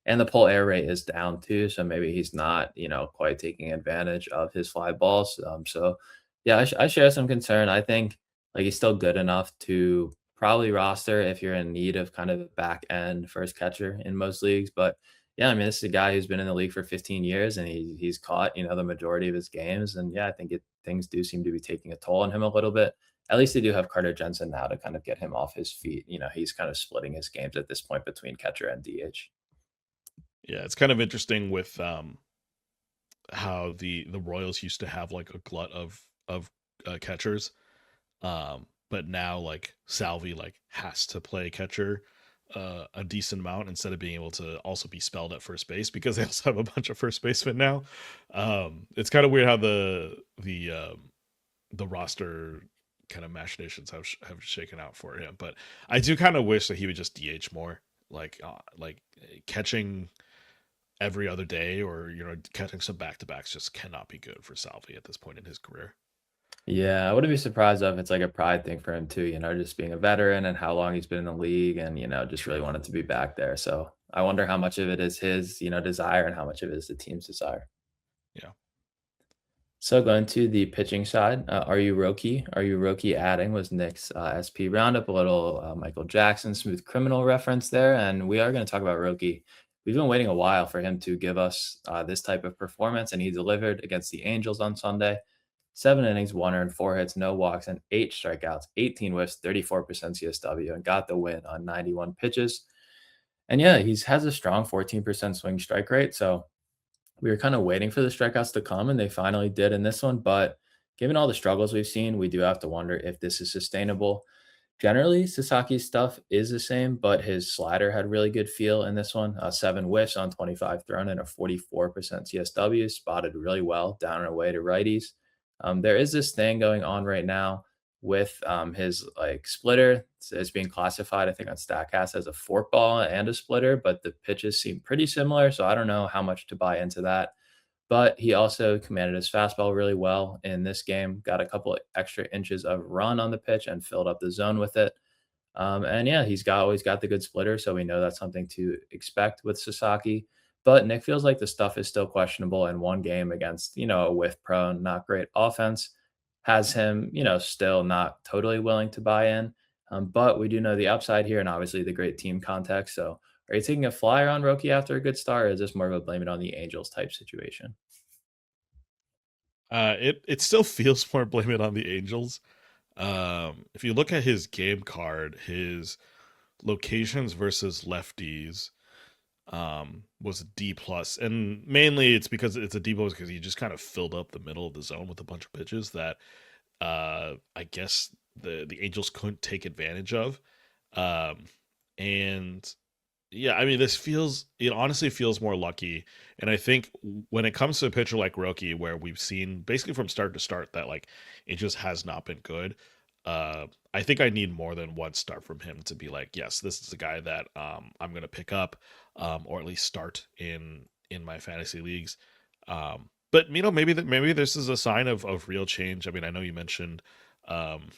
And the pull air rate is down too, so maybe he's not quite taking advantage of his fly balls. So yeah, I share some concern. I think like he's still good enough to probably roster if you're in need of kind of a back end first catcher in most leagues, but yeah, I mean, this is a guy who's been in the league for 15 years and he's caught, the majority of his games. And yeah, I think things do seem to be taking a toll on him a little bit. At least they do have Carter Jensen now to kind of get him off his feet. He's kind of splitting his games at this point between catcher and DH. Yeah, it's kind of interesting with how the Royals used to have like a glut of catchers, but now like Salvi like has to play catcher a decent amount instead of being able to also be spelled at first base because they also have a bunch of first basemen now. It's kind of weird how the roster kind of machinations have shaken out for him, but I do kind of wish that he would just DH more, like catching every other day or catching some back to backs just cannot be good for Salvi at this point in his career. Yeah, I wouldn't be surprised if it's like a pride thing for him too, just being a veteran and how long he's been in the league and, just really wanted to be back there. So I wonder how much of it is his, desire and how much of it is the team's desire. Yeah. So going to the pitching side, are you Roki? Are you Roki adding was Nick's SP roundup, a little Michael Jackson smooth criminal reference there, and we are going to talk about Roki. We've been waiting a while for him to give us this type of performance, and he delivered against the Angels on Sunday. 7 innings, 1 earned, 4 hits, no walks, and 8 strikeouts, 18 whiffs, 34% CSW, and got the win on 91 pitches. And yeah, he has a strong 14% swing strike rate, so we were kind of waiting for the strikeouts to come, and they finally did in this one. But given all the struggles we've seen, we do have to wonder if this is sustainable. Generally, Sasaki's stuff is the same, but his slider had really good feel in this one. 7 whiffs on 25 thrown and a 44% CSW, spotted really well down and away to righties. There is this thing going on right now with his like splitter. It's being classified, I think, on Statcast as a forkball and a splitter, but the pitches seem pretty similar. So I don't know how much to buy into that. But he also commanded his fastball really well in this game, got a couple of extra inches of run on the pitch and filled up the zone with it. And yeah, he's got always got the good splitter, so we know that's something to expect with Sasaki. But Nick feels like the stuff is still questionable, and one game against a whiff prone, not great offense has him still not totally willing to buy in. But we do know the upside here, and obviously the great team context. So, are you taking a flyer on Roki after a good start, or is this more of a blame it on the Angels type situation? It still feels more blame it on the Angels. If you look at his game card, his locations versus lefties was a D plus, and mainly it's because it's a D plus because he just kind of filled up the middle of the zone with a bunch of pitches that I guess the Angels couldn't take advantage of. Um, and yeah, I mean, it honestly feels more lucky. And I think when it comes to a pitcher like Roki, where we've seen basically from start to start that like it just has not been good. I think I need more than one start from him to be like, yes, this is a guy that I'm gonna pick up, or at least start in my fantasy leagues. But maybe this is a sign of real change. I mean, I know you mentioned um,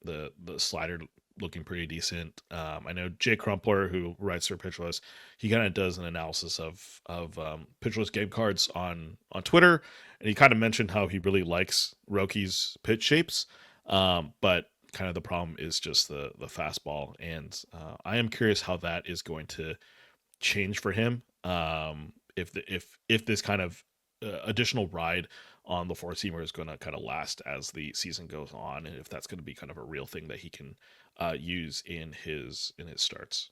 the slider looking pretty decent. I know Jay Crumpler, who writes for Pitch List, he kind of does an analysis of Pitch List game cards on Twitter, and he kind of mentioned how he really likes Roki's pitch shapes, but kind of the problem is just the fastball, and I am curious how that is going to change for him. If this kind of additional ride on the four seamer is going to kind of last as the season goes on, and if that's going to be kind of a real thing that he can use in his starts.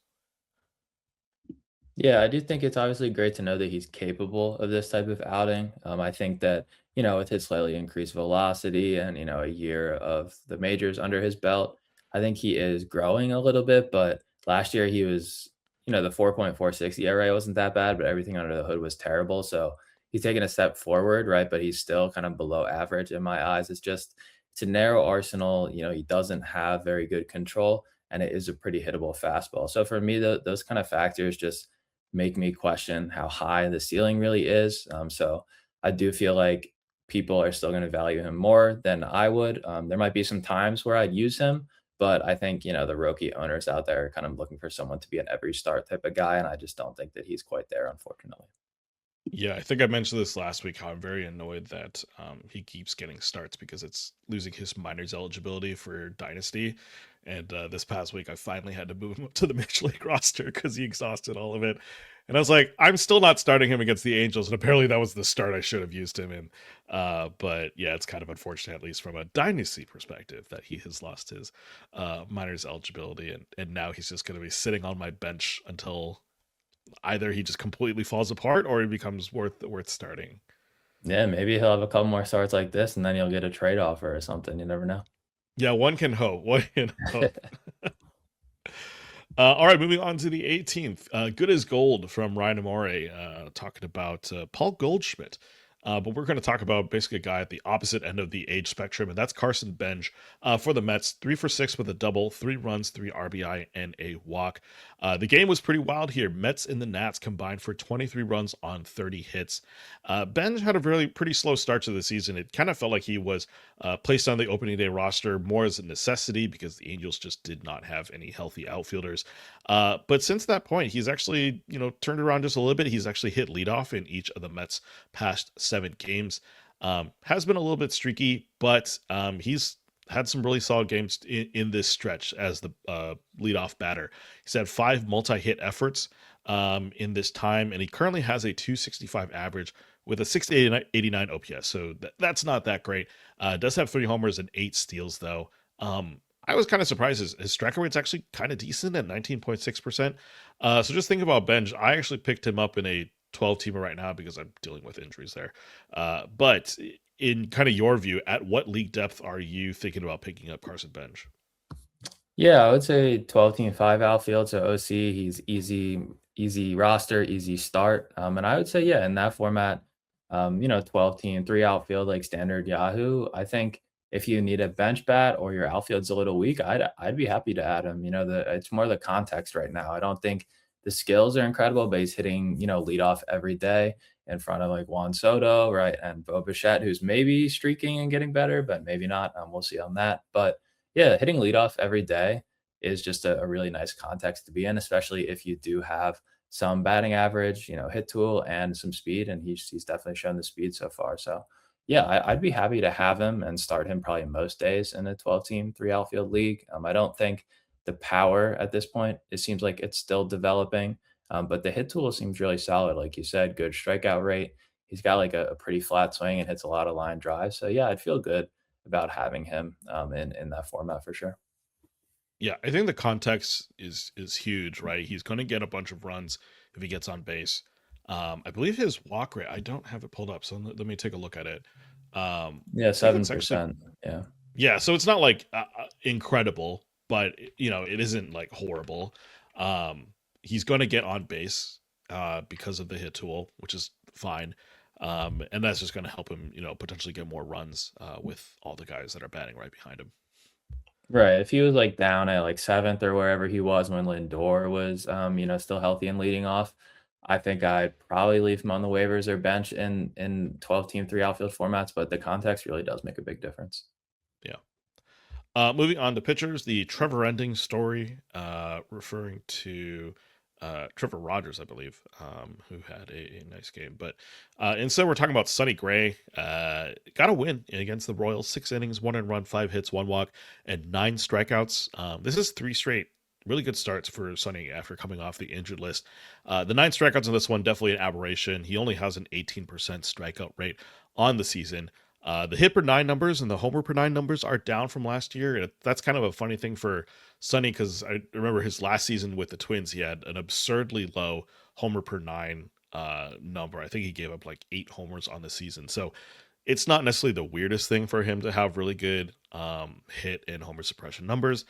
Yeah, I do think it's obviously great to know that he's capable of this type of outing. I think that, with his slightly increased velocity and, a year of the majors under his belt, I think he is growing a little bit, but last year he was, the 4.46 ERA wasn't that bad, but everything under the hood was terrible. So he's taken a step forward, right? But he's still kind of below average in my eyes. It's a narrow arsenal. He doesn't have very good control, and it is a pretty hittable fastball. So for me, those kind of factors just make me question how high the ceiling really is. So I do feel like people are still going to value him more than I would. There might be some times where I'd use him, but I think, the Roki owners out there are kind of looking for someone to be an every start type of guy, and I just don't think that he's quite there, unfortunately. Yeah, I think I mentioned this last week how I'm very annoyed that he keeps getting starts because it's losing his minors eligibility for Dynasty. And this past week, I finally had to move him up to the Major League roster because he exhausted all of it. And I was like, I'm still not starting him against the Angels. And apparently that was the start I should have used him in. But yeah, it's kind of unfortunate, at least from a Dynasty perspective, that he has lost his minors eligibility. And now he's just going to be sitting on my bench until either he just completely falls apart or he becomes worth starting. Yeah, maybe he'll have a couple more starts like this, and then you'll get a trade offer or something. You never know. Yeah, one can hope. One can hope. All right, moving on to the 18th. Good as Gold from Ryan Amore, talking about Paul Goldschmidt. But we're going to talk about basically a guy at the opposite end of the age spectrum, and that's Carson Benge for the Mets. 3 for 6 with a double, 3 runs, 3 RBI, and a walk. The game was pretty wild here. Mets and the Nats combined for 23 runs on 30 hits. Benge had a pretty slow start to the season. It kind of felt like he was placed on the opening day roster more as a necessity because the Angels just did not have any healthy outfielders. But since that point, he's actually, turned around just a little bit. He's actually hit leadoff in each of the Mets' past 7 games. Has been a little bit streaky, but he's had some really solid games in this stretch as the leadoff batter. He's had 5 multi-hit efforts in this time, and he currently has a 265 average with a 689 OPS. So that's not that great. Does have 3 homers and 8 steals, though. I was kind of surprised his strikeout rate's actually kind of decent at 19.6%. So just think about Benj. I actually picked him up in a 12-teamer right now because I'm dealing with injuries there. But in kind of your view, at what league depth are you thinking about picking up Carson Benge? Yeah, I would say 12 team 5 outfield. So OC, he's easy roster, easy start. And I would say, yeah, in that format, 12 team 3 outfield like standard Yahoo. I think if you need a bench bat or your outfield's a little weak, I'd be happy to add him. It's more the context right now. I don't think the skills are incredible, but he's hitting, lead off every day in front of like Juan Soto, right? And Bo Bichette, who's maybe streaking and getting better, but maybe not. We'll see on that. But yeah, hitting leadoff every day is just a really nice context to be in, especially if you do have some batting average, hit tool and some speed. And he's definitely shown the speed so far. So yeah, I'd be happy to have him and start him probably most days in a 12 team 3 outfield league. I don't think the power at this point, it seems like it's still developing. But the hit tool seems really solid. Like you said, good strikeout rate. He's got like a pretty flat swing and hits a lot of line drives. So yeah, I'd feel good about having him in that format for sure. Yeah, I think the context is huge, right? He's going to get a bunch of runs if he gets on base. I believe his walk rate, I don't have it pulled up, so let me take a look at it. Yeah, I think it's actually 7%. Yeah. yeah, so it's not like incredible, but it isn't like horrible. He's going to get on base because of the hit tool, which is fine. And that's just going to help him, potentially get more runs with all the guys that are batting right behind him. Right. If he was like down at like seventh or wherever he was when Lindor was, still healthy and leading off, I think I'd probably leave him on the waivers or bench in 12 team 3 outfield formats. But the context really does make a big difference. Yeah. Moving on to pitchers, the Trevor Ending story, referring to Trevor Rogers, I believe, who had a nice game. But instead, we're talking about Sonny Gray. Got a win against the Royals, 6 innings, 1 earned run, 5 hits, 1 walk, and 9 strikeouts. This is 3 straight really good starts for Sonny after coming off the injured list. The 9 strikeouts in this one, definitely an aberration. He only has an 18% strikeout rate on the season. The hit per 9 numbers and the homer per 9 numbers are down from last year. That's kind of a funny thing for Sonny because I remember his last season with the Twins, he had an absurdly low homer per 9 number. I think he gave up like 8 homers on the season. So it's not necessarily the weirdest thing for him to have really good hit and homer suppression numbers.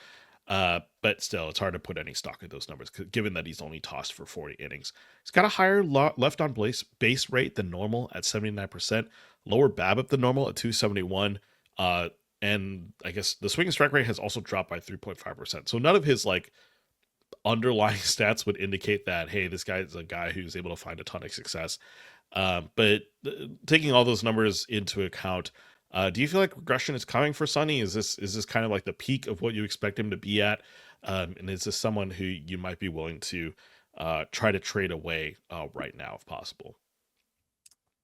But still, it's hard to put any stock in those numbers, given that he's only tossed for 40 innings. He's got a higher left on base rate than normal at 79%, lower BABIP than normal at 271. And I guess the swing and strike rate has also dropped by 3.5%. So none of his like underlying stats would indicate that, hey, this guy is a guy who's able to find a ton of success. But taking all those numbers into account, do you feel like regression is coming for Sonny? Is this kind of like the peak of what you expect him to be at? And is this someone who you might be willing to try to trade away right now if possible?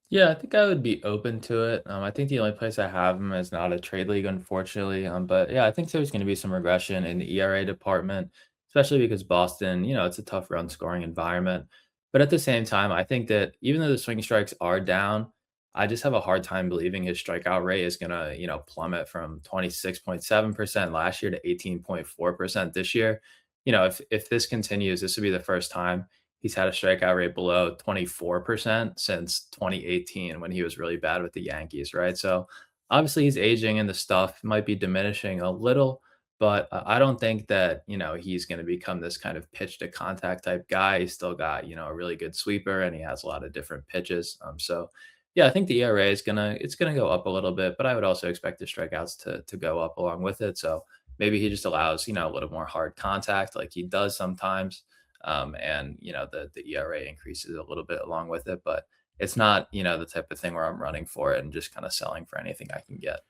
Yeah, I think I would be open to it. I think the only place I have him is not a trade league, unfortunately. But yeah, I think there's going to be some regression in the ERA department, especially because Boston, it's a tough run scoring environment. But at the same time, I think that even though the swing strikes are down, I just have a hard time believing his strikeout rate is going to, plummet from 26.7% last year to 18.4% this year. If this continues, this would be the first time he's had a strikeout rate below 24% since 2018 when he was really bad with the Yankees, right? So obviously he's aging and the stuff might be diminishing a little, but I don't think that, he's going to become this kind of pitch to contact type guy. He's still got, a really good sweeper and he has a lot of different pitches. So yeah, I think the ERA is gonna go up a little bit, but I would also expect the strikeouts to go up along with it. So maybe he just allows, a little more hard contact like he does sometimes, and the ERA increases a little bit along with it, but it's not the type of thing where I'm running for it and just kind of selling for anything I can get.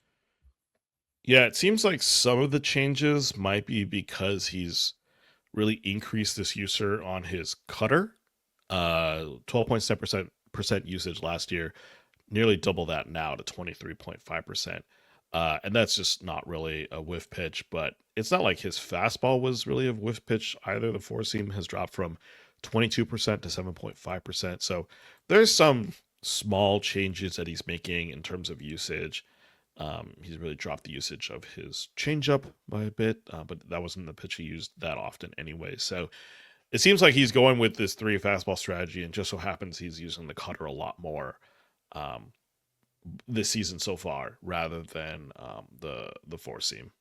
Yeah, it seems like some of the changes might be because he's really increased this user on his cutter. 12.7% usage last year, nearly double that now to 23.5%. And that's just not really a whiff pitch, but it's not like his fastball was really a whiff pitch either. The four seam has dropped from 22% to 7.5%. So there's some small changes that he's making in terms of usage. He's really dropped the usage of his changeup by a bit, but that wasn't the pitch he used that often anyway. So it seems like he's going with this three fastball strategy, and just so happens he's using the cutter a lot more um, this season so far, rather than the four seam.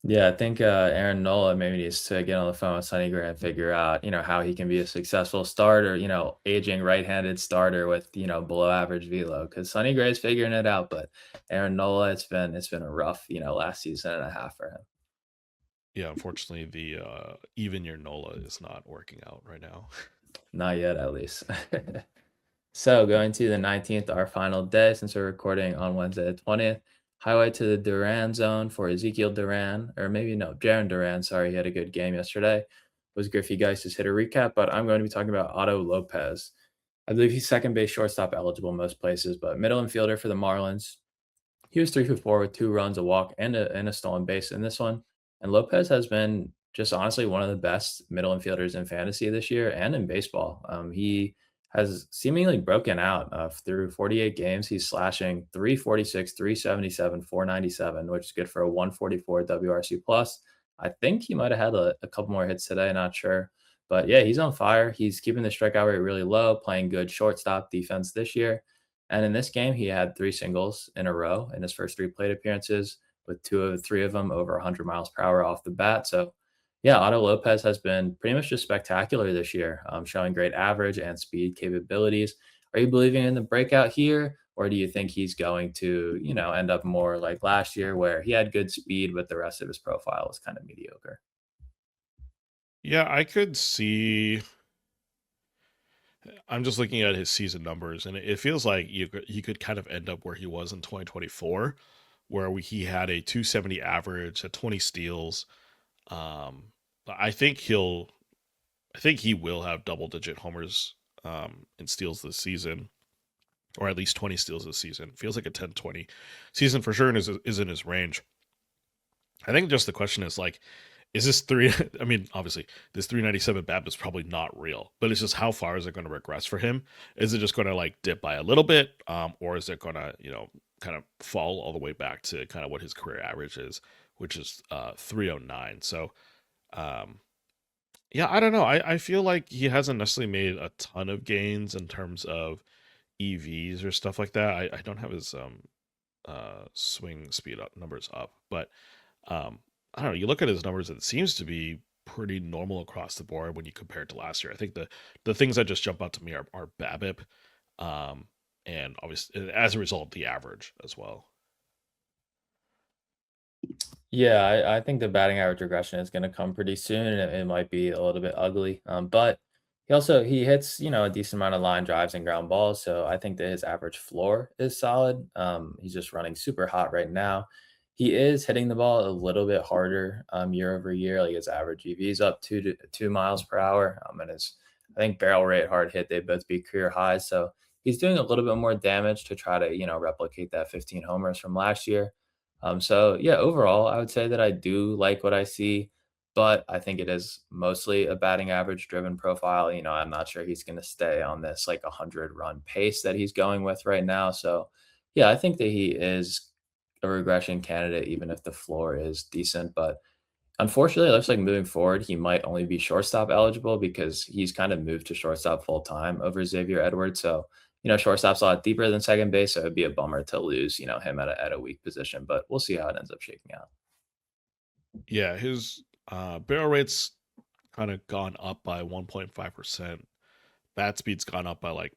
Yeah, I think Aaron Nola maybe needs to get on the phone with Sonny Gray and figure out, how he can be a successful starter, aging right-handed starter with, below average velo. Because Sonny Gray's figuring it out, but Aaron Nola, it's been a rough, last season and a half for him. Yeah, unfortunately, the even your Nola is not working out right now. Not yet, at least. So going to the 19th, our final day, since we're recording on Wednesday the 20th. Highway to the Duran zone for Ezekiel Duran, or maybe no, Jaron Duran. Sorry, he had a good game yesterday. Was Griffey Geist's hitter recap, but I'm going to be talking about Otto Lopez. I believe he's second base shortstop eligible most places, but middle infielder for the Marlins. He was 3 for 4 with 2 runs, a walk, and a stolen base in this one. And Lopez has been just honestly one of the best middle infielders in fantasy this year and in baseball. He has seemingly broken out through 48 games. He's slashing 346, 377, 497, which is good for a 144 WRC plus. I think he might have had a couple more hits today, not sure. But yeah, he's on fire. He's keeping the strikeout rate really low, playing good shortstop defense this year. And in this game, he had 3 singles in a row in his first 3 plate appearances, with 2 of 3 of them over 100 miles per hour off the bat. So, yeah, Otto Lopez has been pretty much just spectacular this year, showing great average and speed capabilities. Are you believing in the breakout here, or do you think he's going to, end up more like last year, where he had good speed, but the rest of his profile was kind of mediocre? Yeah, I could see. I'm just looking at his season numbers, and it feels like he could kind of end up where he was in 2024, where he had a 270 average, at 20 steals. Um, I think he will have double digit homers and steals this season, or at least 20 steals this season. Feels like a 10-20 season for sure, and is in his range. I think just the question is like, is this three? I mean, obviously, this 397 BAP is probably not real, but it's just how far is it going to regress for him? Is it just going to like dip by a little bit, or is it going to kind of fall all the way back to kind of what his career average is, which is 309? So, um, yeah, I don't know. I feel like he hasn't necessarily made a ton of gains in terms of EVs or stuff like that. I don't have his swing speed up numbers up, but um I don't know. You look at his numbers; it seems to be pretty normal across the board when you compare it to last year. I think the things that just jump out to me are BABIP, um, and obviously as a result, the average as well. Yeah, I think the batting average regression is going to come pretty soon, and it might be a little bit ugly. But he hits a decent amount of line drives and ground balls, so I think that his average floor is solid. He's just running super hot right now. He is hitting the ball a little bit harder year over year. Like his average EV is up 2 miles per hour, and his I think barrel rate, hard hit, they both be career highs. So he's doing a little bit more damage to try to replicate that 15 homers from last year. So yeah, overall, I would say that I do like what I see, but I think it is mostly a batting average driven profile. I'm not sure he's going to stay on this like 100-run pace that he's going with right now. So yeah, I think that he is a regression candidate, even if the floor is decent. But unfortunately, it looks like moving forward, he might only be shortstop eligible because he's kind of moved to shortstop full time over Xavier Edwards. So, shortstop's a lot deeper than second base. So it'd be a bummer to lose, him at a weak position, but we'll see how it ends up shaking out. Yeah, his barrel rate's kind of gone up by 1.5%. Bat speed's gone up by like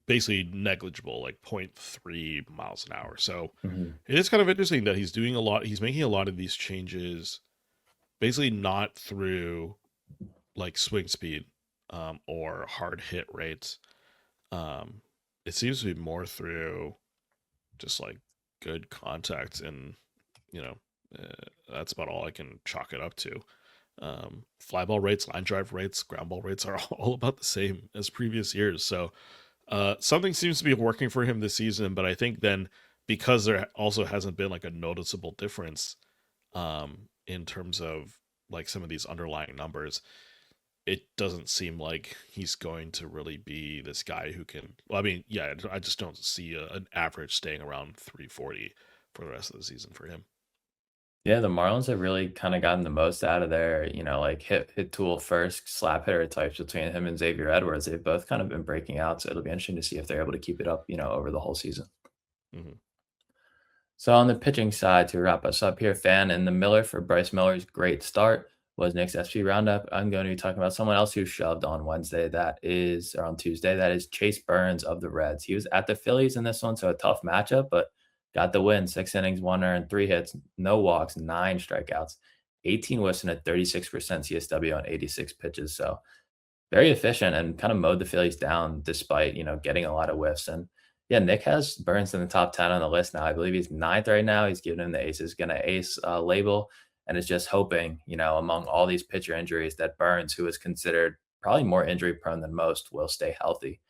basically negligible, like zero point 0.3 miles an hour. So Mhm. it is kind of interesting that he's doing a lot. He's making a lot of these changes, basically not through like swing speed or hard hit rates. Um, it seems to be more through just like good contact, and you know, that's about all I can chalk it up to. Fly ball rates, line drive rates, ground ball rates are all about the same as previous years. So something seems to be working for him this season, but I think then because there also hasn't been like a noticeable difference in terms of like some of these underlying numbers, it doesn't seem like he's going to really be this guy who can. Well, I mean, yeah, I just don't see an average staying around 340 for the rest of the season for him. Yeah, the Marlins have really kind of gotten the most out of their, like hit tool first slap hitter types between him and Xavier Edwards. They've both kind of been breaking out, so it'll be interesting to see if they're able to keep it up, over the whole season. Hmm. So on the pitching side, to wrap us up here, Fan and the Miller for Bryce Miller's great start was Nick's SP roundup. I'm going to be talking about someone else who shoved on Wednesday. Or on Tuesday. That is Chase Burns of the Reds. He was at the Phillies in this one, so a tough matchup, but got the win. 6 innings, 1 earned, 3 hits, no walks, 9 strikeouts, 18 whiffs, and a 36% CSW on 86 pitches. So very efficient and kind of mowed the Phillies down despite, getting a lot of whiffs. And yeah, Nick has Burns in the top 10 on the list now. I believe he's ninth right now. He's giving him the aces gonna ace label and is just hoping, among all these pitcher injuries that Burns, who is considered probably more injury prone than most, will stay healthy.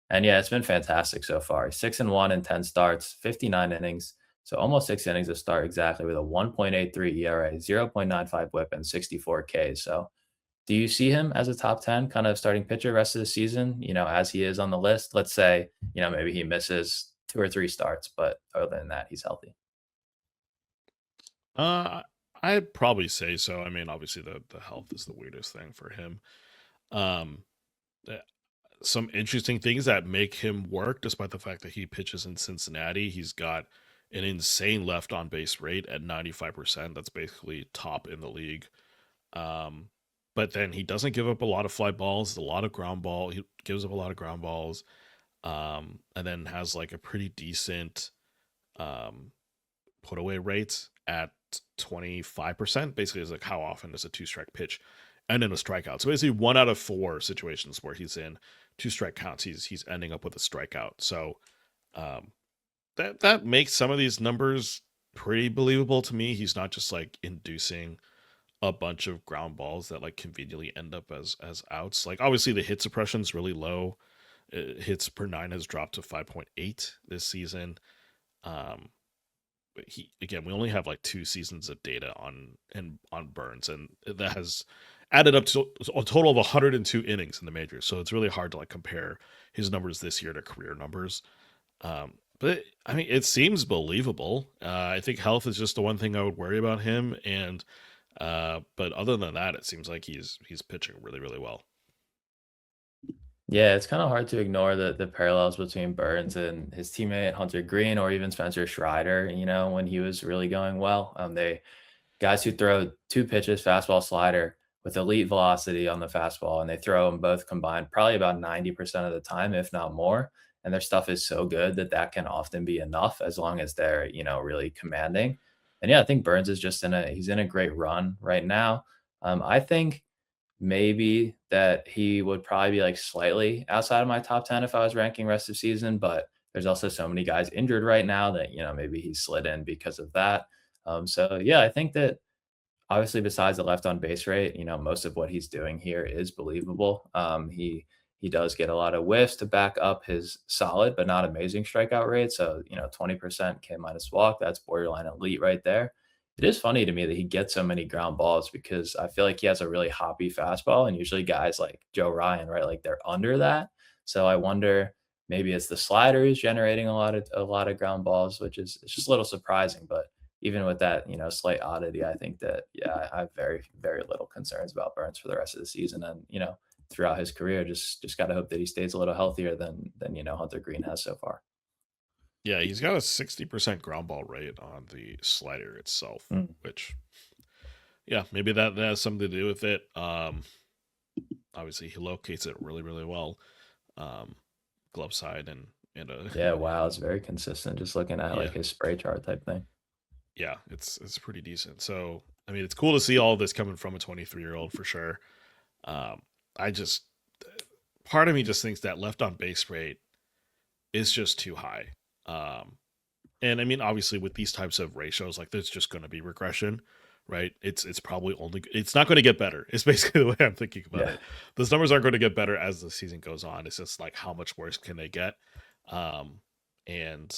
And yeah, it's been fantastic so far. 6-1 in 10 starts, 59 innings. So almost 6 innings of start exactly with a 1.83 ERA, 0.95 whip, and 64 Ks. So do you see him as a top 10 kind of starting pitcher rest of the season, as he is on the list? Let's say, maybe he misses 2 or 3 starts, but other than that, he's healthy. Uh, I'd probably say so. I mean, obviously the health is the weirdest thing for him. Um, uh, some interesting things that make him work, despite the fact that he pitches in Cincinnati. He's got an insane left on base rate at 95%. That's basically top in the league. Um, but then he doesn't give up a lot of fly balls, a lot of ground ball. He gives up a lot of ground balls, and then has like a pretty decent um, put away rate at 25%. Basically, is like how often does a two strike pitch and then a strikeout. So basically, 1 out of 4 situations where he's in two strike counts, he's ending up with a strikeout. So um, that makes some of these numbers pretty believable to me. He's not just like inducing a bunch of ground balls that like conveniently end up as outs. Like obviously the hit suppression is really low. Hits per nine has dropped to 5.8 this season. Um, but he again, we only have like 2 seasons of data on Burns, and that has added up to a total of 102 innings in the majors. So it's really hard to like compare his numbers this year to career numbers. But I mean, it seems believable. I think health is just the one thing I would worry about him, and but other than that, it seems like he's pitching really really well. Yeah, it's kind of hard to ignore the parallels between Burns and his teammate Hunter Green or even Spencer Strider, when he was really going well. They guys who throw 2 pitches, fastball, slider, with elite velocity on the fastball, and they throw them both combined probably about 90% of the time, if not more, and their stuff is so good that that can often be enough as long as they're, really commanding. And yeah, I think Burns is just he's in a great run right now. I think maybe that he would probably be, like, slightly outside of my top 10 if I was ranking rest of season, but there's also so many guys injured right now that, maybe he slid in because of that. So yeah, I think that obviously, besides the left on base rate, most of what he's doing here is believable. He does get a lot of whiffs to back up his solid but not amazing strikeout rate. So, 20% K minus walk, that's borderline elite right there. It is funny to me that he gets so many ground balls because I feel like he has a really hoppy fastball, and usually guys like Joe Ryan, right, like they're under that. So I wonder maybe it's the slider who's generating a lot of ground balls, which is it's just a little surprising, but even with that, slight oddity, I think that, yeah, I have very, very little concerns about Burns for the rest of the season. And, throughout his career, just got to hope that he stays a little healthier than, Hunter Green has so far. Yeah, he's got a 60% ground ball rate on the slider itself, Mm. which, yeah, maybe that has something to do with it. Obviously, he locates it really, really well, um, glove side and Yeah, wow, it's very consistent. Just looking at like yeah, his spray chart type thing. yeah, it's pretty decent. So I mean, it's cool to see all this coming from a 23-year-old for sure. Um, I just part of me just thinks that left on base rate is just too high. Um, and I mean, obviously, with these types of ratios, like there's just going to be regression, right? It's probably only it's not going to get better. It's basically the way I'm thinking about Yeah. it. Those numbers aren't going to get better as the season goes on. It's just like how much worse can they get? Um, and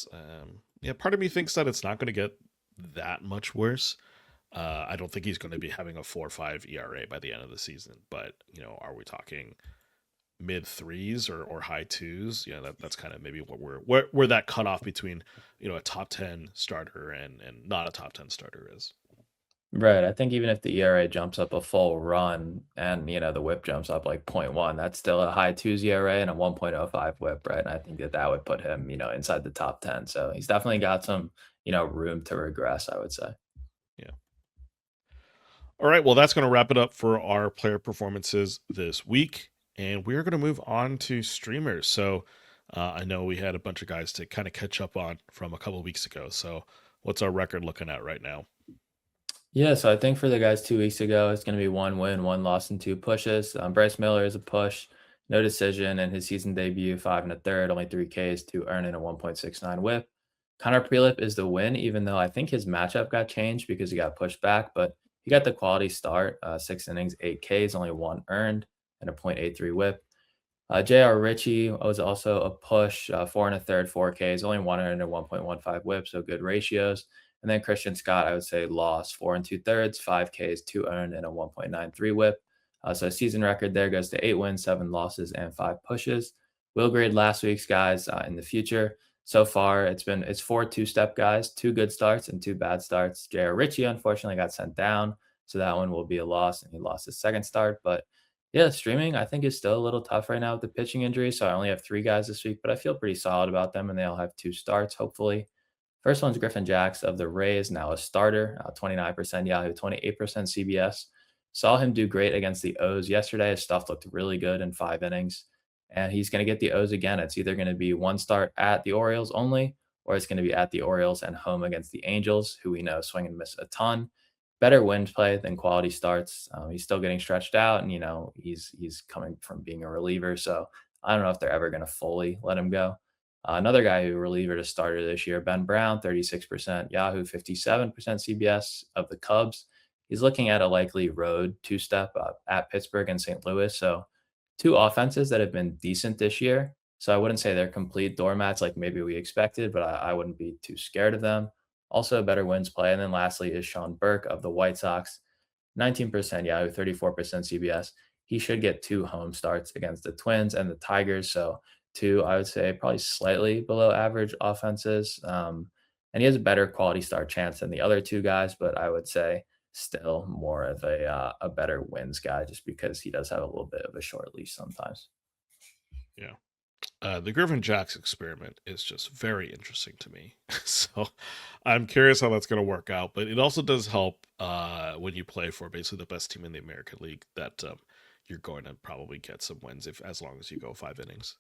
yeah, part of me thinks that it's not going to get that much worse. I don't think he's going to be having a 4.5 ERA by the end of the season, but are we talking mid threes or high twos? That's kind of maybe what where that cutoff between a top 10 starter and not a top 10 starter is. Right. I think even if the ERA jumps up a full run and, the whip jumps up like point 0.1, that's still a high twos ERA and a 1.05 whip, right? And I think that that would put him, inside the top 10. So he's definitely got some, room to regress, I would say. Yeah. All right, well, that's going to wrap it up for our player performances this week, and we're going to move on to streamers. So I know we had a bunch of guys to kind of catch up on from a couple of weeks ago. So what's our record looking at right now? Yeah, so I think for the guys 2 weeks ago, it's going to be 1 win, 1 loss, and 2 pushes. Bryce Miller is a push, no decision, and his season debut, 5 1/3, only 3 Ks, 2 earned, and a 1.69 whip. Connor Prelip is the win, even though I think his matchup got changed because he got pushed back, but he got the quality start, 6 innings, 8 Ks, only 1 earned, and a .83 whip. J.R. Ritchie was also a push, 4 1/3, 4 Ks, only 1 earned, and a 1.15 whip, so good ratios. And then Christian Scott, I would say, lost 4 2/3, 5 Ks, 2 earned, and a 1.93 whip. So season record there goes to 8 wins, 7 losses, and 5 pushes. Will grade last week's guys in the future. So far, it's 4 2-step guys, 2 good starts and 2 bad starts. J.R. Ritchie unfortunately got sent down, so that one will be a loss, and he lost his second start. But yeah, streaming I think is still a little tough right now with the pitching injury. So I only have 3 guys this week, but I feel pretty solid about them, and they all have 2 starts, hopefully. First one's Griffin Jacks of the Rays, now a starter, 29% Yahoo, 28% CBS. Saw him do great against the O's yesterday. His stuff looked really good in 5 innings, and he's going to get the O's again. It's either going to be one start at the Orioles only, or it's going to be at the Orioles and home against the Angels, who we know swing and miss a ton. Better wind play than quality starts. He's still getting stretched out, and he's coming from being a reliever, so I don't know if they're ever going to fully let him go. Another guy who reliever to starter this year, Ben Brown, 36% Yahoo, 57% CBS of the Cubs. He's looking at a likely road 2-step at Pittsburgh and St. Louis. So 2 offenses that have been decent this year. So I wouldn't say they're complete doormats like maybe we expected, but I wouldn't be too scared of them. Also, better wins play. And then lastly is Sean Burke of the White Sox, 19% Yahoo, 34% CBS. He should get 2 home starts against the Twins and the Tigers. So 2, I would say, probably slightly below average offenses. And he has a better quality start chance than the other 2 guys, but I would say still more of a better wins guy just because he does have a little bit of a short leash sometimes. Yeah. The Griffin Jacks experiment is just very interesting to me. So I'm curious how that's going to work out. But it also does help when you play for basically the best team in the American League that you're going to probably get some wins if as long as you go 5 innings.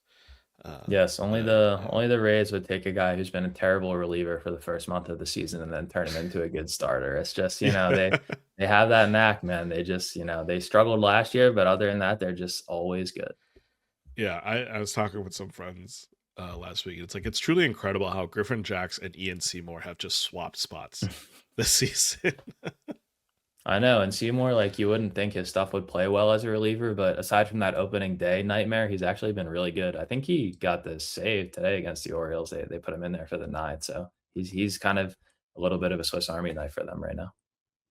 Yes, only Uh, the yeah. only the Rays would take a guy who's been a terrible reliever for the first month of the season and then turn him into a good starter. It's just, Yeah. they have that knack, man. They just, they struggled last year, but other than that, they're just always good. Yeah, I was talking with some friends last week. It's like it's truly incredible how Griffin Jacks and Ian Seymour have just swapped spots this season. I know, and Seymour, like, you wouldn't think his stuff would play well as a reliever, but aside from that opening day nightmare, he's actually been really good. I think he got the save today against the Orioles. They put him in there for the ninth, so he's kind of a little bit of a Swiss Army knife for them right now.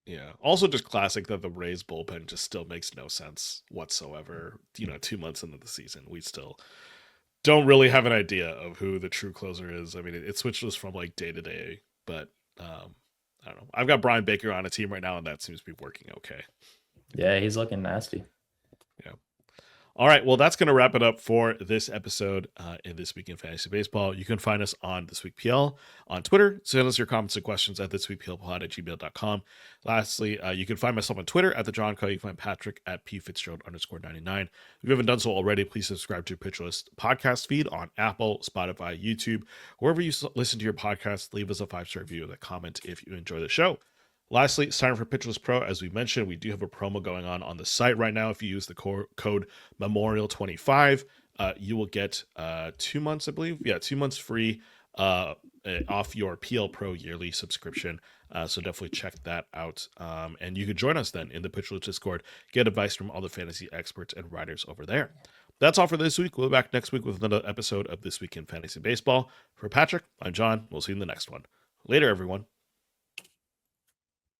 Yeah. Also, just classic that the Rays bullpen just still makes no sense whatsoever. 2 months into the season, we still don't really have an idea of who the true closer is. I mean, it switches from like day to day, but I don't know. I've got Brian Baker on a team right now, and that seems to be working okay. Yeah, he's looking nasty. Yeah. All right, well, that's going to wrap it up for this episode in This Week in Fantasy Baseball. You can find us on This Week PL on Twitter. Send us your comments and questions at thisweekplpod@gmail.com. Lastly, you can find myself on Twitter at the John Co. You can find Patrick at pfitzgerald_99. If you haven't done so already, please subscribe to Pitch List podcast feed on Apple, Spotify, YouTube, wherever you listen to your podcast. Leave us a 5-star review and a comment if you enjoy the show. Lastly, sign up for Pitchless Pro. As we mentioned, we do have a promo going on the site right now. If you use the code Memorial25, you will get 2 months, I believe. Yeah, 2 months free off your PL Pro yearly subscription. So definitely check that out. And you can join us then in the Pitchless Discord, get advice from all the fantasy experts and writers over there. That's all for this week. We'll be back next week with another episode of This Week in Fantasy Baseball. For Patrick, I'm John. We'll see you in the next one. Later, everyone.